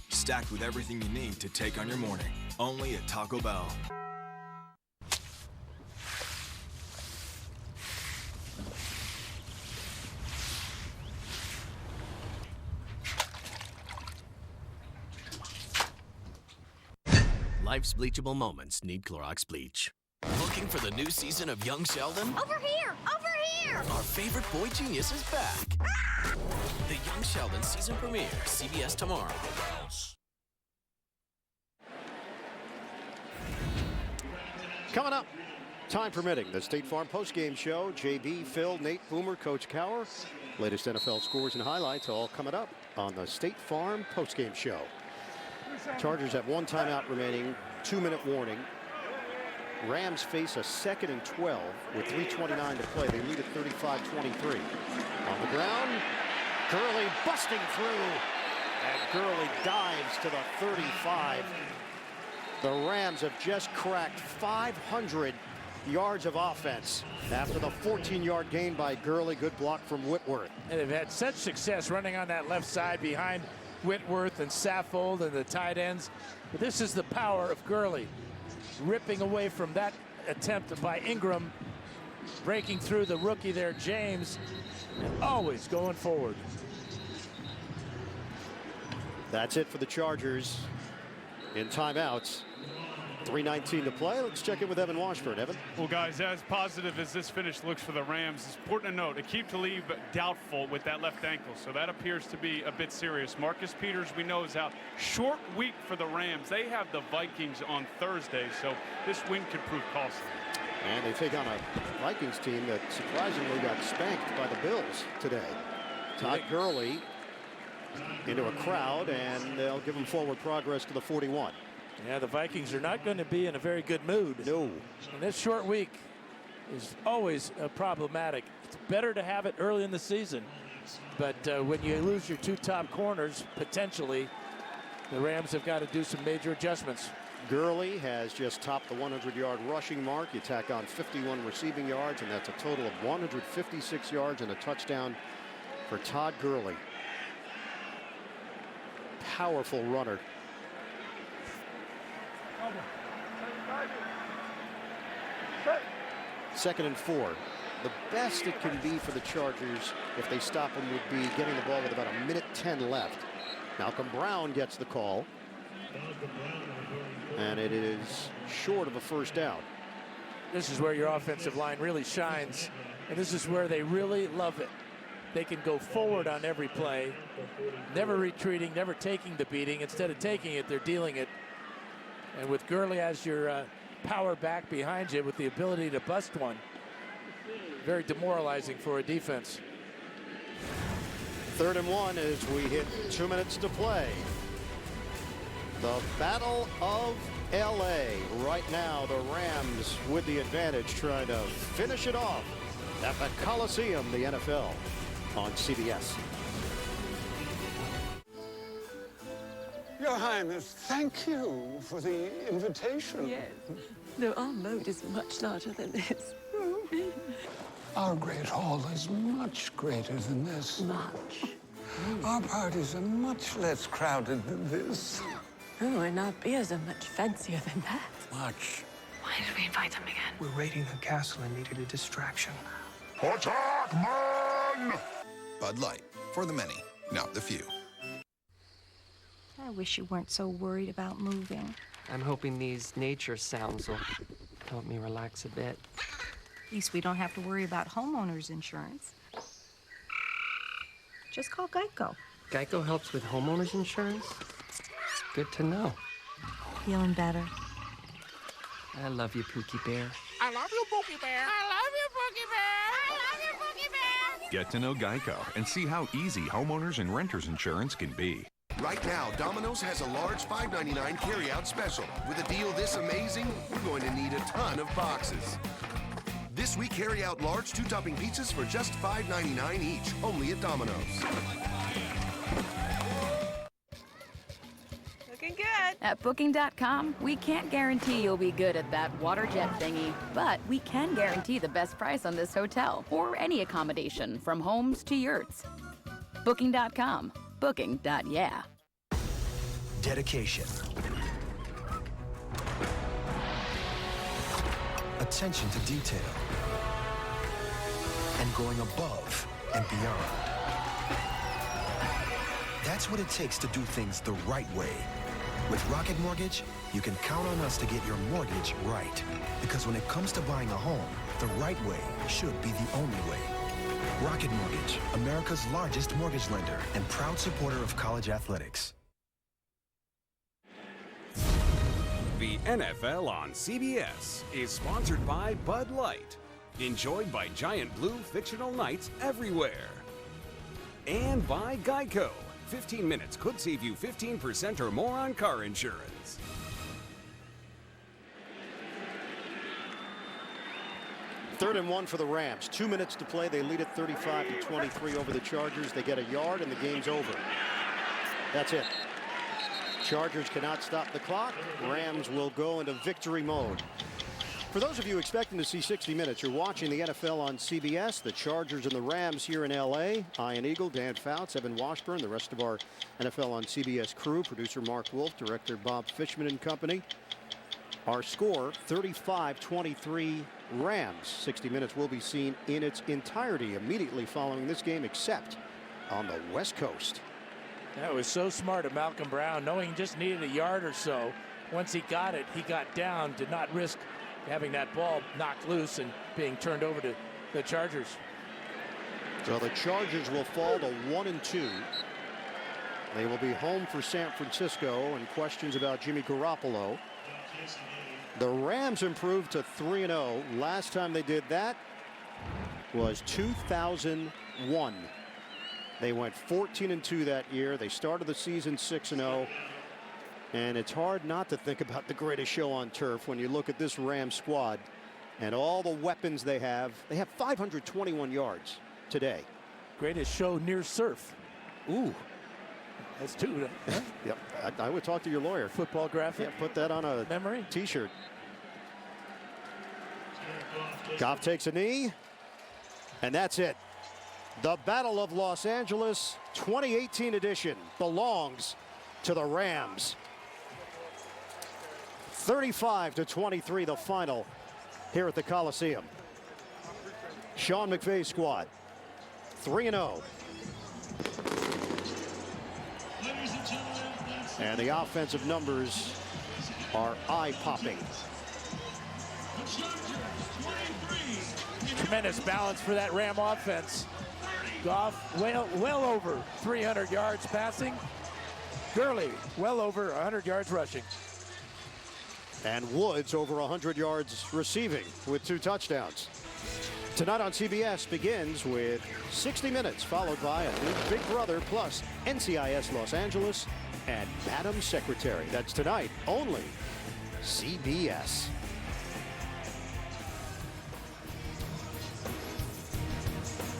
Stacked with everything you need to take on your morning. Only at Taco Bell. Life's bleachable moments need Clorox bleach. Looking for the new season of Young Sheldon? Over here! Over Our favorite boy genius is back. The Young Sheldon season premiere, CBS tomorrow. Coming up, time permitting, the State Farm postgame show. JB, Phil, Nate, Boomer, Coach Cower. Latest NFL scores and highlights all coming up on the State Farm postgame show. Chargers have 1 timeout remaining, 2-minute warning. Rams face a 2nd and 12 with 3:29 to play. They lead at 35-23. On the ground, Gurley busting through, and Gurley dives to the 35. The Rams have just cracked 500 yards of offense after the 14-yard gain by Gurley. Good block from Whitworth. And they've had such success running on that left side behind Whitworth and Saffold and the tight ends. But this is the power of Gurley, ripping away from that attempt by Ingram, breaking through the rookie there, James, and always going forward. That's it for the Chargers in timeouts. 3:19 to play. Let's check in with Evan Washburn. Evan? Well, guys, as positive as this finish looks for the Rams, it's important to note, Aqib Talib doubtful with that left ankle, so that appears to be a bit serious. Marcus Peters, we know, is out. Short week for the Rams. They have the Vikings on Thursday, so this win could prove costly. And they take on a Vikings team that surprisingly got spanked by the Bills today. Todd Gurley into a crowd, and they'll give him forward progress to the 41. Yeah, the Vikings are not going to be in a very good mood. No. And this short week is always problematic. It's better to have it early in the season. But when you lose your 2 top corners, potentially, the Rams have got to do some major adjustments. Gurley has just topped the 100-yard rushing mark. You tack on 51 receiving yards, and that's a total of 156 yards and a touchdown for Todd Gurley. Powerful runner. Second and 4. The best it can be for the Chargers if they stop him would be getting the ball with about 1:10 left. Malcolm Brown gets the call, and it is short of a first down. This is where your offensive line really shines, and this is where they really love it. They can go forward on every play, never retreating, never taking the beating. Instead of taking it, they're dealing it. And with Gurley as your power back behind you with the ability to bust one, very demoralizing for a defense. 3rd and 1 as we hit 2 minutes to play. The Battle of LA. Right now, the Rams with the advantage, trying to finish it off at the Coliseum, the NFL on CBS. Your Highness, thank you for the invitation. Yes. No, our moat is much larger than this. Our great hall is much greater than this. Much. Our parties are much less crowded than this. Oh, and our beers are much fancier than that. Much. Why did we invite them again? We're raiding the castle and needed a distraction. Attack, man! Bud Light, for the many, not the few. I wish you weren't so worried about moving. I'm hoping these nature sounds will help me relax a bit. At least we don't have to worry about homeowners insurance. Just call Geico. Geico helps with homeowners insurance? Good to know. Feeling better? I love you, Pookie Bear. I love you, Pookie Bear. I love you, Pookie Bear. I love you, Pookie Bear. Get to know Geico and see how easy homeowners and renters insurance can be. Right now, Domino's has a large $5.99 carry-out special. With a deal this amazing, we're going to need a ton of boxes. This week, carry out large 2-topping pizzas for just $5.99 each, only at Domino's. Looking good. At Booking.com, we can't guarantee you'll be good at that water jet thingy, but we can guarantee the best price on this hotel or any accommodation from homes to yurts. Booking.com. Booking.yeah. Dedication. Attention to detail. And going above and beyond. That's what it takes to do things the right way. With Rocket Mortgage, you can count on us to get your mortgage right. Because when it comes to buying a home, the right way should be the only way. Rocket Mortgage, America's largest mortgage lender and proud supporter of college athletics. The NFL on CBS is sponsored by Bud Light, enjoyed by giant blue fictional knights everywhere. And by Geico. 15 minutes could save you 15% or more on car insurance. Third and 1 for the Rams. 2 minutes to play. They lead it 35-23 over the Chargers. They get a yard and the game's over. That's it. Chargers cannot stop the clock. Rams will go into victory mode. For those of you expecting to see 60 minutes, you're watching the NFL on CBS. The Chargers and the Rams here in L.A. Ian Eagle, Dan Fouts, Evan Washburn, the rest of our NFL on CBS crew, producer Mark Wolf, director Bob Fishman and company. Our score, 35-23 Rams. 60 minutes will be seen in its entirety immediately following this game, except on the West Coast. That was so smart of Malcolm Brown, knowing he just needed a yard or so. Once he got it, he got down, did not risk having that ball knocked loose and being turned over to the Chargers. So the Chargers will fall to 1-2. They will be home for San Francisco, and questions about Jimmy Garoppolo. The Rams improved to 3-0. Last time they did that was 2001. They went 14-2 that year. They started the season 6-0. And it's hard not to think about the greatest show on turf when you look at this Rams squad and all the weapons they have. They have 521 yards today. Greatest show near surf. Ooh. That's two. Huh? Yep. I would talk to your lawyer. Football graphic. Yeah, put that on a memory T-shirt. Goff takes a knee. And that's it. The Battle of Los Angeles 2018 edition belongs to the Rams. 35-23 the final here at the Coliseum. Sean McVay's squad 3-0. And the offensive numbers are eye-popping. Tremendous balance for that Ram offense. Goff well over 300 yards passing. Gurley well over 100 yards rushing. And Woods over 100 yards receiving with 2 touchdowns. Tonight on CBS begins with 60 minutes, followed by a new Big Brother plus NCIS Los Angeles and Madam Secretary. That's tonight only CBS.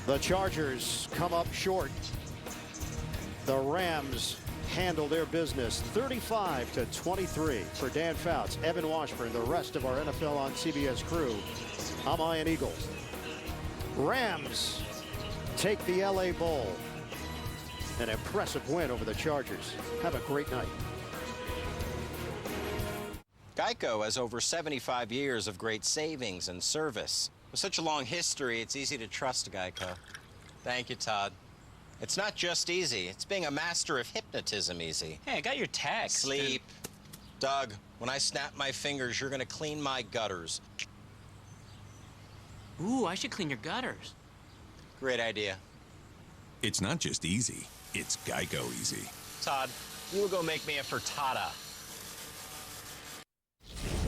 The Chargers come up short. The Rams handle their business 35-23. For Dan Fouts, Evan Washburn, the rest of our NFL on CBS crew, I'm Ian Eagle. Rams take the LA Bowl. An impressive win over the Chargers. Have a great night. Geico has over 75 years of great savings and service. With such a long history, it's easy to trust Geico. Thank you, Todd. It's not just easy. It's being a master of hypnotism easy. Hey, I got your text. Sleep. Doug, when I snap my fingers, you're going to clean my gutters. Ooh, I should clean your gutters. Great idea. It's not just easy. It's Geico easy. Todd, you go make me a frittata.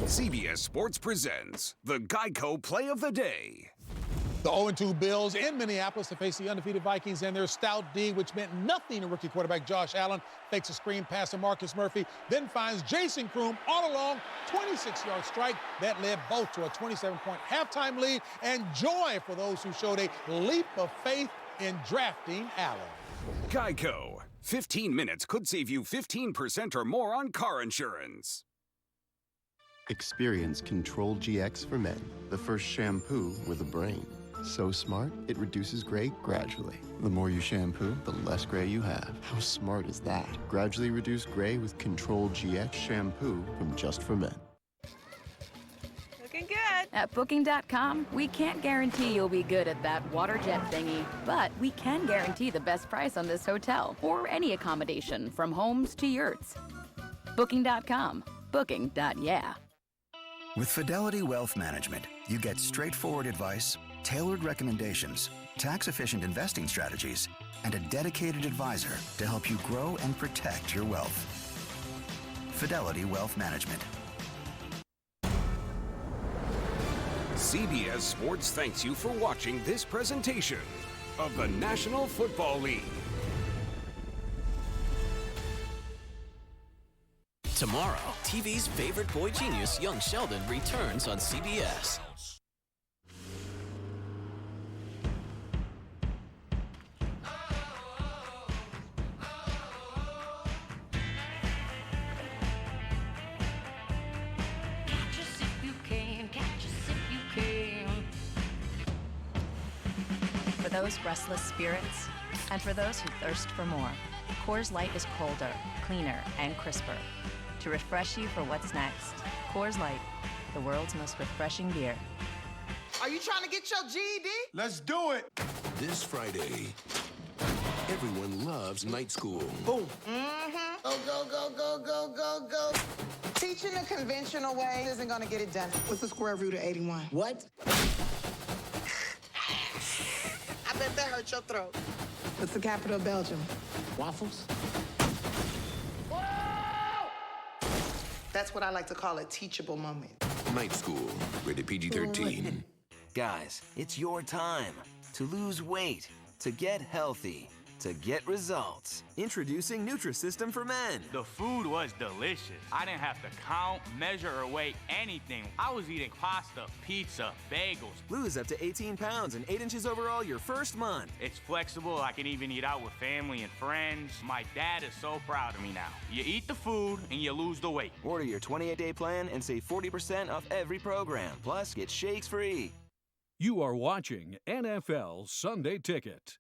CBS Sports presents the Geico Play of the Day. The 0-2 Bills in Minneapolis to face the undefeated Vikings and their stout D, which meant nothing to rookie quarterback Josh Allen. Fakes a screen pass to Marcus Murphy, then finds Jason Kroom all along, 26-yard strike that led both to a 27-point halftime lead, and joy for those who showed a leap of faith in drafting Allen. Geico. 15 minutes could save you 15% or more on car insurance. Experience Control GX for Men, the first shampoo with a brain. So smart, it reduces gray gradually. The more you shampoo, the less gray you have. How smart is that? Gradually reduce gray with Control GX shampoo from Just for Men. Looking good. At Booking.com, we can't guarantee you'll be good at that water jet thingy, but we can guarantee the best price on this hotel or any accommodation from homes to yurts. Booking.com. Booking.yeah. With Fidelity Wealth Management, you get straightforward advice tailored recommendations, tax-efficient investing strategies, and a dedicated advisor to help you grow and protect your wealth. Fidelity Wealth Management. CBS Sports thanks you for watching this presentation of the National Football League. Tomorrow, TV's favorite boy genius, Young Sheldon, returns on CBS. For those restless spirits, and for those who thirst for more, Coors Light is colder, cleaner, and crisper. To refresh you for what's next, Coors Light, the world's most refreshing beer. Are you trying to get your GED? Let's do it. This Friday, everyone loves night school. Boom. Mm-hmm. Go, go, go, go, go, go, go. Teaching the conventional way isn't going to get it done. What's the square root of 81? What? I bet that hurt your throat. What's the capital of Belgium? Waffles? That's what I like to call a teachable moment. Night school, rated PG-13. Guys, it's your time to lose weight, to get healthy, to get results. Introducing Nutrisystem for Men. The food was delicious. I didn't have to count, measure, or weigh anything. I was eating pasta, pizza, bagels. Lose up to 18 pounds and 8 inches overall your first month. It's flexible. I can even eat out with family and friends. My dad is so proud of me now. You eat the food and you lose the weight. Order your 28-day plan and save 40% off every program. Plus, get shakes free. You are watching NFL Sunday Ticket.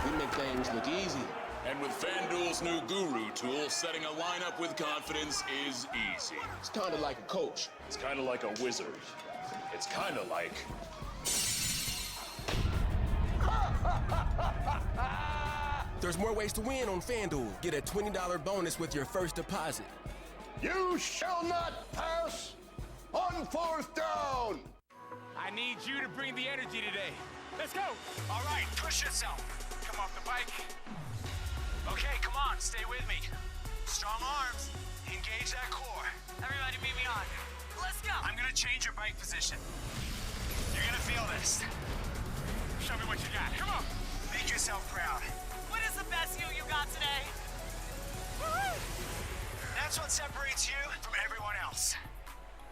We make things look easy. And with FanDuel's new Guru tool, setting a lineup with confidence is easy. It's kind of like a coach. It's kind of like a wizard. It's kind of like... There's more ways to win on FanDuel. Get a $20 bonus with your first deposit. You shall not pass on fourth down. I need you to bring the energy today. Let's go. All right, push yourself. Come off the bike. Okay, come on, stay with me. Strong arms. Engage that core. Everybody meet me on. Let's go. I'm gonna change your bike position. You're gonna feel this. Show me what you got. Come on. Make yourself proud. What is the best you got today? Woo-hoo! That's what separates you from everyone else.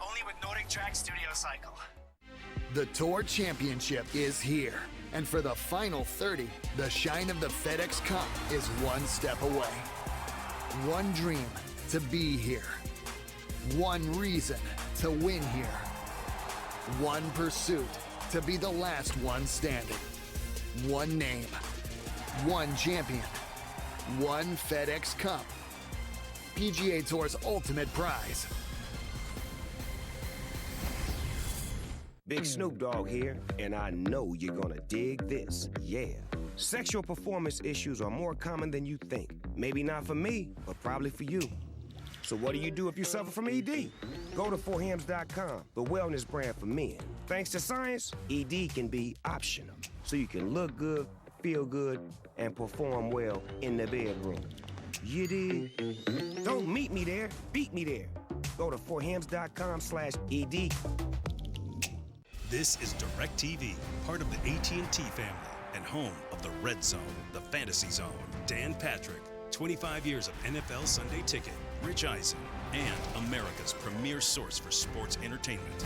Only with Nordic Track Studio Cycle. The Tour Championship is here. And for the final 30, the shine of the FedEx Cup is one step away. One dream to be here. One reason to win here. One pursuit to be the last one standing. One name. One champion. One FedEx Cup. PGA Tour's ultimate prize. Big Snoop Dogg here, and I know you're gonna dig this. Yeah. Sexual performance issues are more common than you think. Maybe not for me, but probably for you. So what do you do if you suffer from ED? Go to 4hims.com, the wellness brand for men. Thanks to science, ED can be optional, so you can look good, feel good, and perform well in the bedroom. You dig? Don't meet me there, beat me there. Go to 4hims.com/ED. This is DirecTV, part of the AT&T family and home of the Red Zone, the Fantasy Zone. Dan Patrick, 25 years of NFL Sunday Ticket, Rich Eisen, and America's premier source for sports entertainment.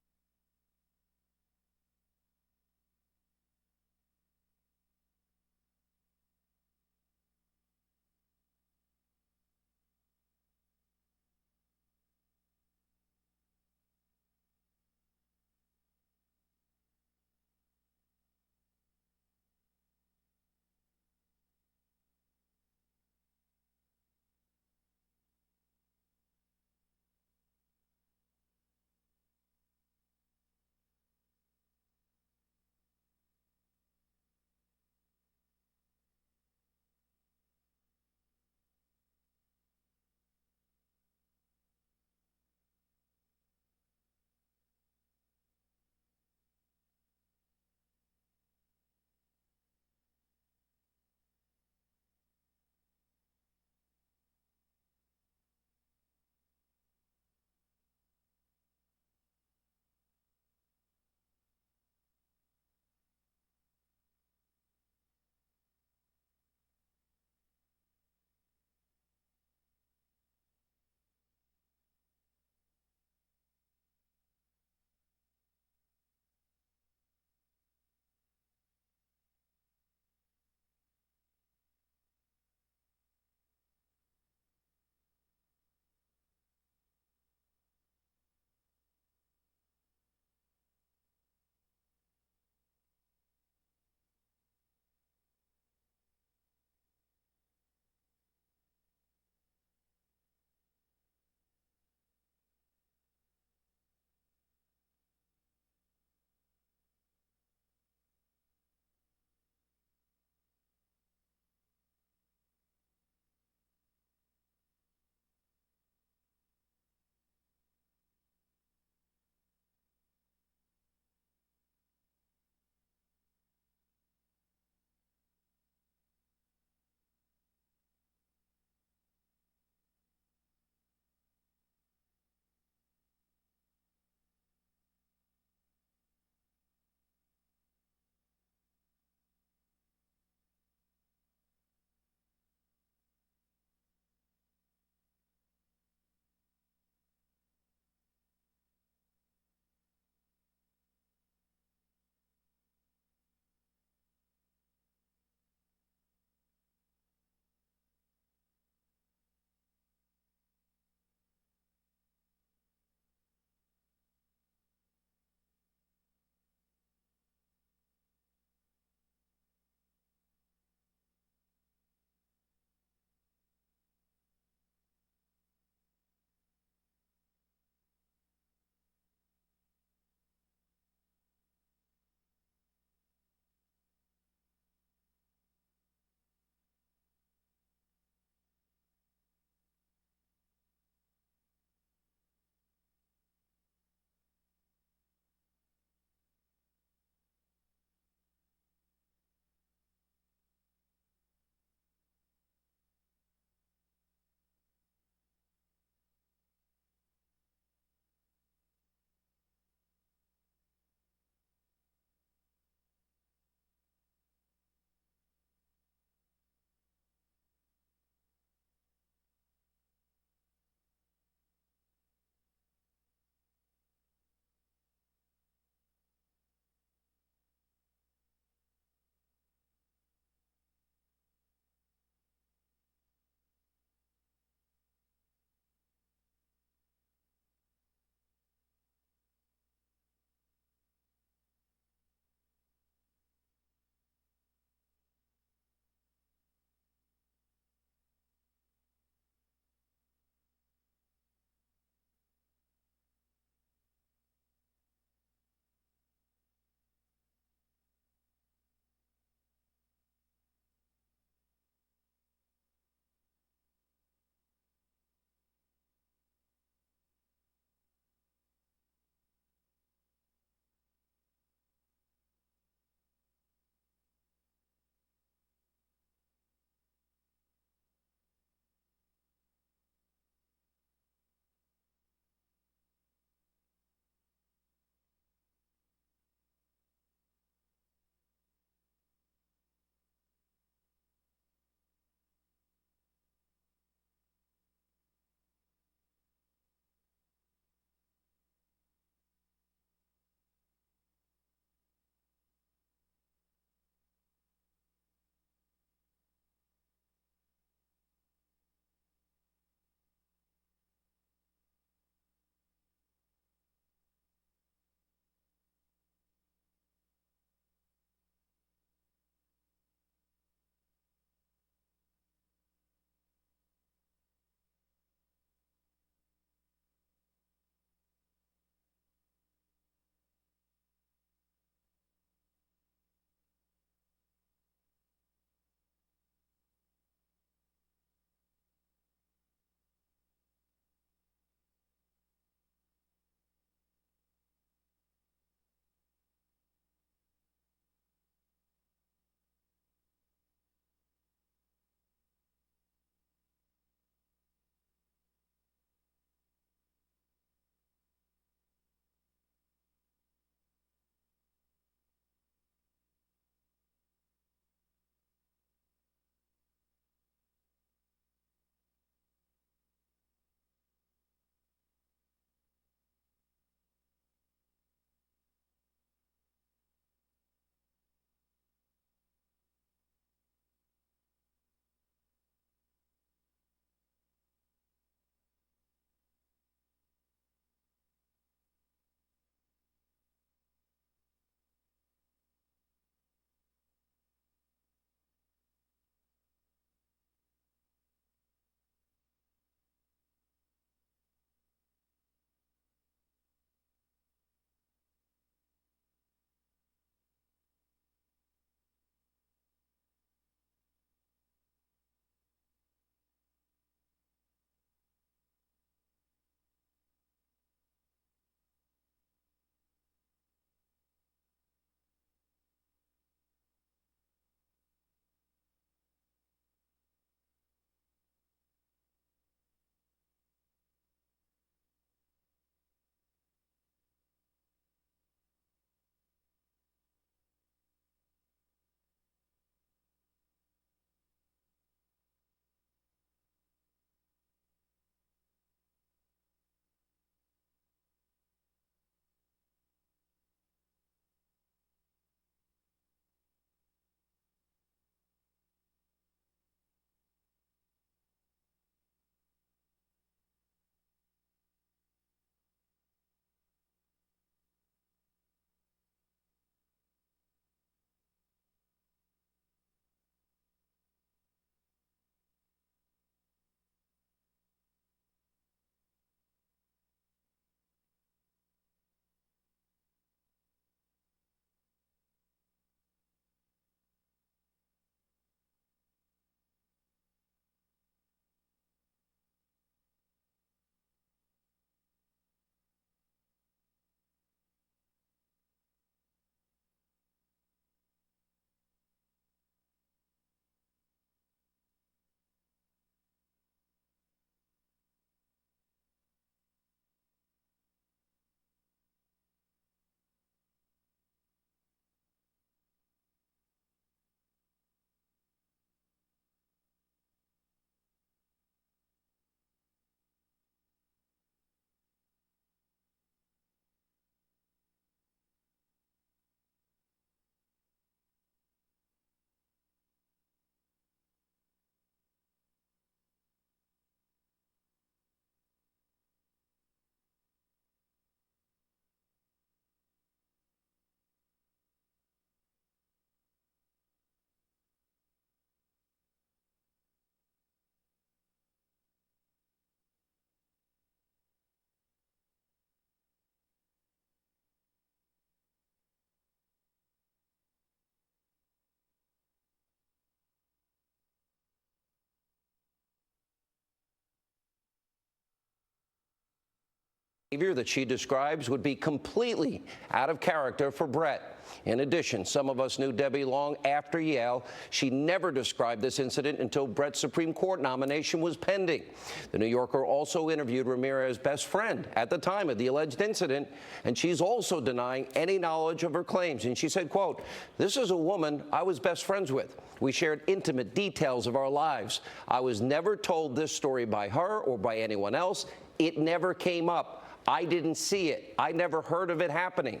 Behavior that she describes would be completely out of character for Brett. In addition, some of us knew Debbie long after Yale. She never described this incident until Brett's Supreme Court nomination was pending. The New Yorker also interviewed Ramirez's best friend at the time of the alleged incident, and she's also denying any knowledge of her claims. And she said, quote, "This is a woman I was best friends with. We shared intimate details of our lives. I was never told this story by her or by anyone else. It never came up. I didn't see it. I never heard of it happening."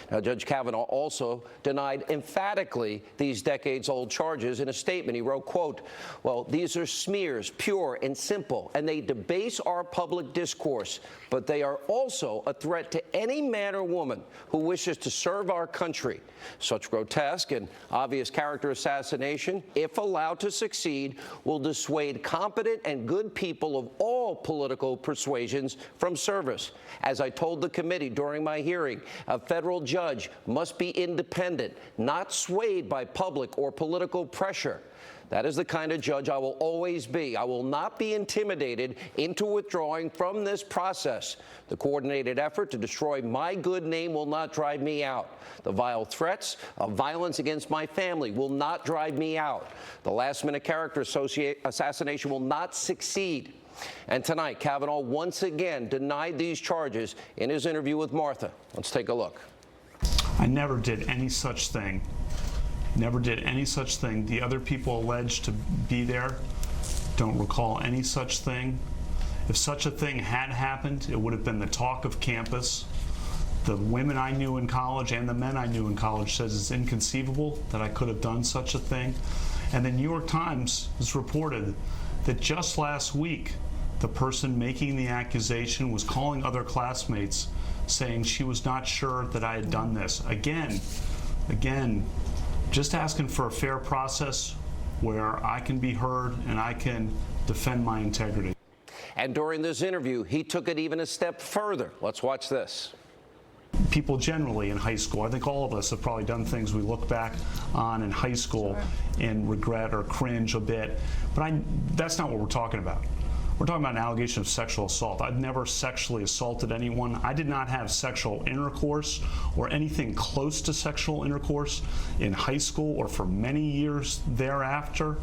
Now, Judge Kavanaugh also denied emphatically these decades-old charges. In a statement, he wrote, quote, "Well, these are smears, pure and simple, and they debase our public discourse, but they are also a threat to any man or woman who wishes to serve our country. Such grotesque and obvious character assassination, if allowed to succeed, will dissuade competent and good people of all political persuasions from service. As I told the committee during my hearing, a federal judge must be independent, not swayed by public or political pressure. That is the kind of judge I will always be. I will not be intimidated into withdrawing from this process. The coordinated effort to destroy my good name will not drive me out. The vile threats of violence against my family will not drive me out. The last-minute character assassination will not succeed." And tonight, Kavanaugh once again denied these charges in his interview with Martha. Let's take a look. I never did any such thing. Never did any such thing. The other people alleged to be there don't recall any such thing. If such a thing had happened, it would have been the talk of campus. The women I knew in college and the men I knew in college says it's inconceivable that I could have done such a thing. And the New York Times has reported that just last week, the person making the accusation was calling other classmates saying she was not sure that I had done this. Again, just asking for a fair process where I can be heard and I can defend my integrity. And during this interview, he took it even a step further. Let's watch this. People generally in high school, I think all of us have probably done things we look back on in high school and regret or cringe a bit, but that's not what we're talking about. We're talking about an allegation of sexual assault. I've never sexually assaulted anyone. I did not have sexual intercourse or anything close to sexual intercourse in high school or for many years thereafter.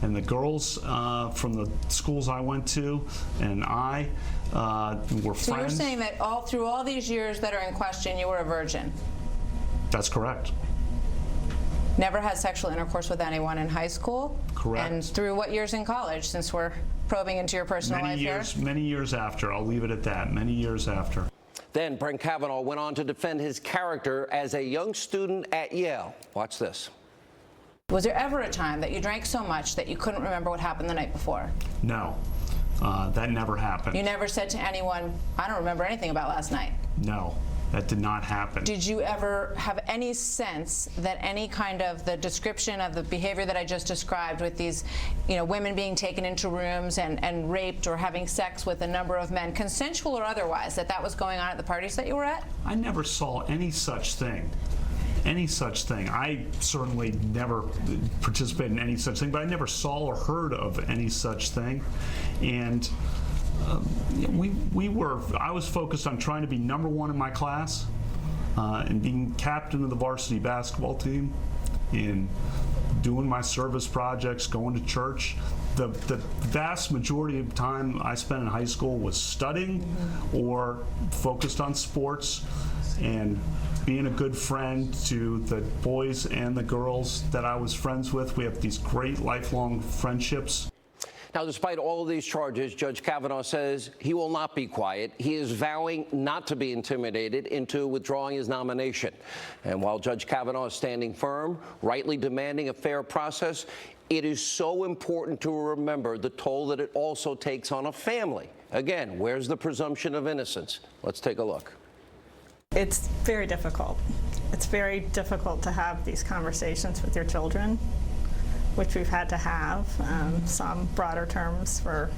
And the girls from the schools I went to and I were friends. So you're saying that through all these years that are in question, you were a virgin? That's correct. Never had sexual intercourse with anyone in high school? Correct. And through what years in college, since we're probing into your personal life here? Many years after. I'll leave it at that. Many years after. Then Brett Kavanaugh went on to defend his character as a young student at Yale. Watch this. Was there ever a time that you drank so much that you couldn't remember what happened the night before? No, that never happened. You never said to anyone, "I don't remember anything about last night"? No, that did not happen. Did you ever have any sense that any kind of the description of the behavior that I just described with these, women being taken into rooms and raped or having sex with a number of men, consensual or otherwise, that was going on at the parties that you were at? I never saw any such thing. Any such thing. I certainly never participated in any such thing, but I never saw or heard of any such thing. And I was focused on trying to be number one in my class and being captain of the varsity basketball team and doing my service projects, going to church. The vast majority of the time I spent in high school was studying or focused on sports and being a good friend to the boys and the girls that I was friends with. We have these great lifelong friendships. Now, despite all of these charges, Judge Kavanaugh says he will not be quiet. He is vowing not to be intimidated into withdrawing his nomination. And while Judge Kavanaugh is standing firm, rightly demanding a fair process, it is so important to remember the toll that it also takes on a family. Again, where's the presumption of innocence? Let's take a look. It's very difficult. It's very difficult to have these conversations with your children, which we've had to have, some broader terms for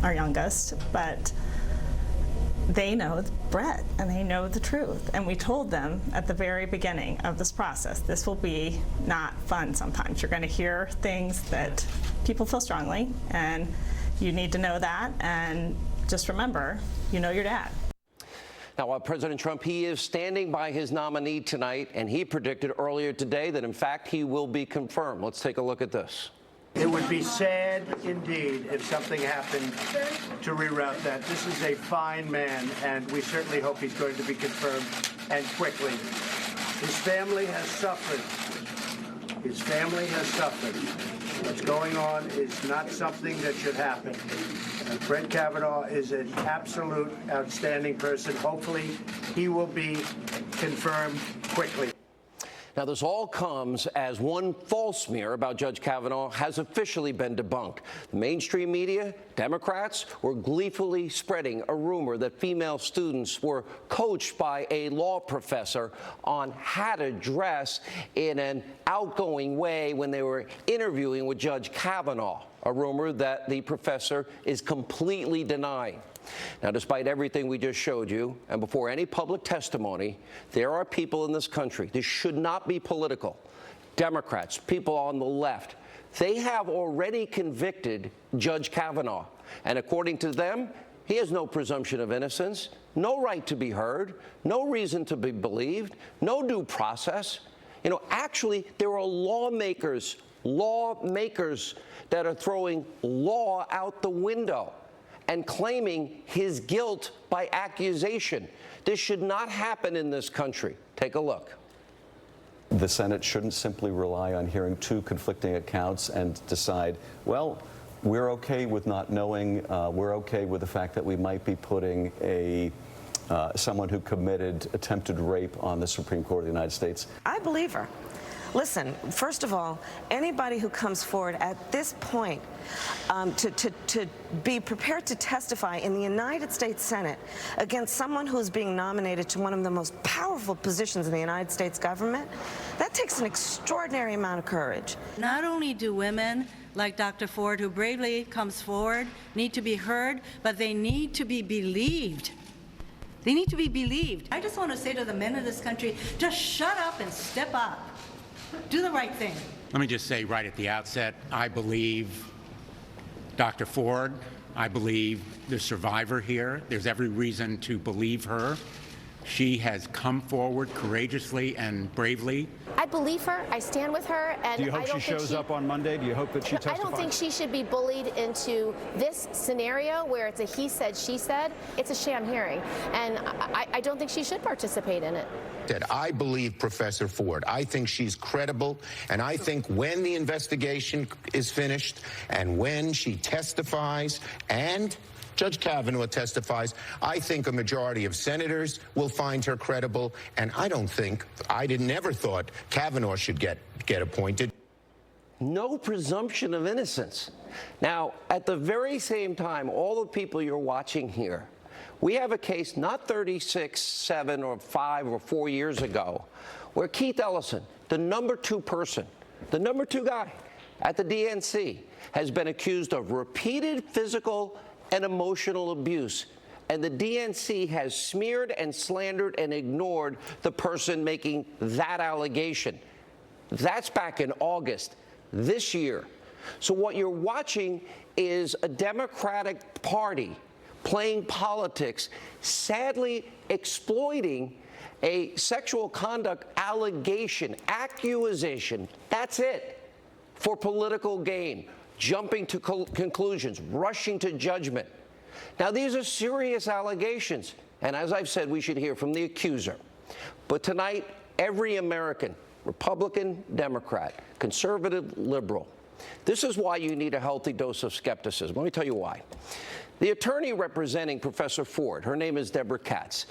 our youngest, but they know Brett and they know the truth. And we told them at the very beginning of this process, this will be not fun sometimes. You're going to hear things that people feel strongly, and you need to know that. And just remember you know your dad. Now, while President Trump, he is standing by his nominee tonight, and he predicted earlier today that, in fact, he will be confirmed. Let's take a look at this. It would be sad indeed if something happened to reroute that. This is a fine man, and we certainly hope he's going to be confirmed, and quickly. His family has suffered. His family has suffered. What's going on is not something that should happen. Brett Kavanaugh is an absolute outstanding person. Hopefully, he will be confirmed quickly. Now, this all comes as one false smear about Judge Kavanaugh has officially been debunked. The mainstream media, Democrats, were gleefully spreading a rumor that female students were coached by a law professor on how to dress in an outgoing way when they were interviewing with Judge Kavanaugh, a rumor that the professor is completely denying. Now, despite everything we just showed you, and before any public testimony, there are people in this country, this should not be political, Democrats, people on the left, they have already convicted Judge Kavanaugh. And according to them, he has no presumption of innocence, no right to be heard, no reason to be believed, no due process. You know, actually, there are lawmakers that are throwing law out the window and claiming his guilt by accusation. This should not happen in this country. Take a look. The Senate shouldn't simply rely on hearing two conflicting accounts and decide, well, we're okay with not knowing, we're okay with the fact that we might be putting someone who committed attempted rape on the Supreme Court of the United States. I believe her. Listen, first of all, anybody who comes forward at this point to be prepared to testify in the United States Senate against someone who's being nominated to one of the most powerful positions in the United States government, that takes an extraordinary amount of courage. Not only do women like Dr. Ford, who bravely comes forward, need to be heard, but they need to be believed. They need to be believed. I just want to say to the men of this country, just shut up and step up. Do the right thing. Let me just say right at the outset, I believe Dr. Ford. I believe the survivor here. There's every reason to believe her. She has come forward courageously and bravely. I believe her. I stand with her. And do you hope she shows up on Monday? Do you hope that she testifies? I don't think she should be bullied into this scenario where it's a he said, she said. It's a sham hearing. And I don't think she should participate in it. I believe Professor Ford. I think she's credible, and I think when the investigation is finished and when she testifies and Judge Kavanaugh testifies, I think a majority of senators will find her credible, and I never thought Kavanaugh should get appointed. No presumption of innocence. Now, at the very same time, all the people you're watching here, we have a case not 36, 7, or 5 or 4 years ago where Keith Ellison, the number 2 person, the number 2 guy at the DNC, has been accused of repeated physical and emotional abuse. And the DNC has smeared and slandered and ignored the person making that allegation. That's back in August this year. So what you're watching is a Democratic Party playing politics, sadly exploiting a sexual conduct allegation, accusation, that's it, for political gain, jumping to conclusions, rushing to judgment. Now, these are serious allegations, and as I've said, we should hear from the accuser. But tonight, every American, Republican, Democrat, conservative, liberal, this is why you need a healthy dose of skepticism. Let me tell you why. The attorney representing Professor Ford, her name is Deborah Katz,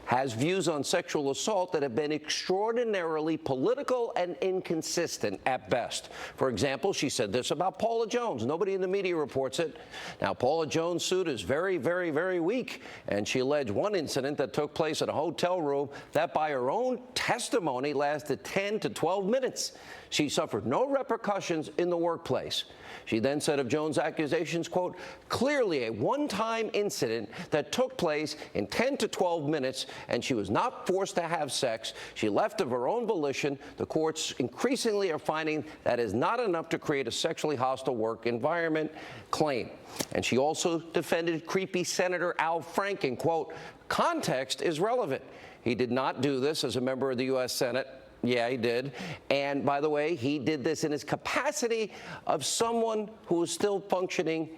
has views on sexual assault that have been extraordinarily political and inconsistent at best. For example, she said this about Paula Jones. Nobody in the media reports it. Now, Paula Jones' suit is very, very, very weak, and she alleged one incident that took place in a hotel room that, by her own testimony, lasted 10 to 12 minutes. She suffered no repercussions in the workplace. She then said of Jones' accusations, quote, clearly a one-time incident that took place in 10 to 12 minutes, and she was not forced to have sex. She left of her own volition. The courts increasingly are finding that is not enough to create a sexually hostile work environment claim. And she also defended creepy Senator Al Franken, quote, context is relevant. He did not do this as a member of the U.S. Senate. Yeah, he did. And by the way, he did this in his capacity of someone who is still functioning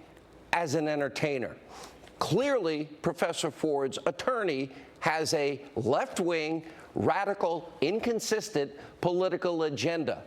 as an entertainer. Clearly, Professor Ford's attorney has a left-wing, radical, inconsistent political agenda.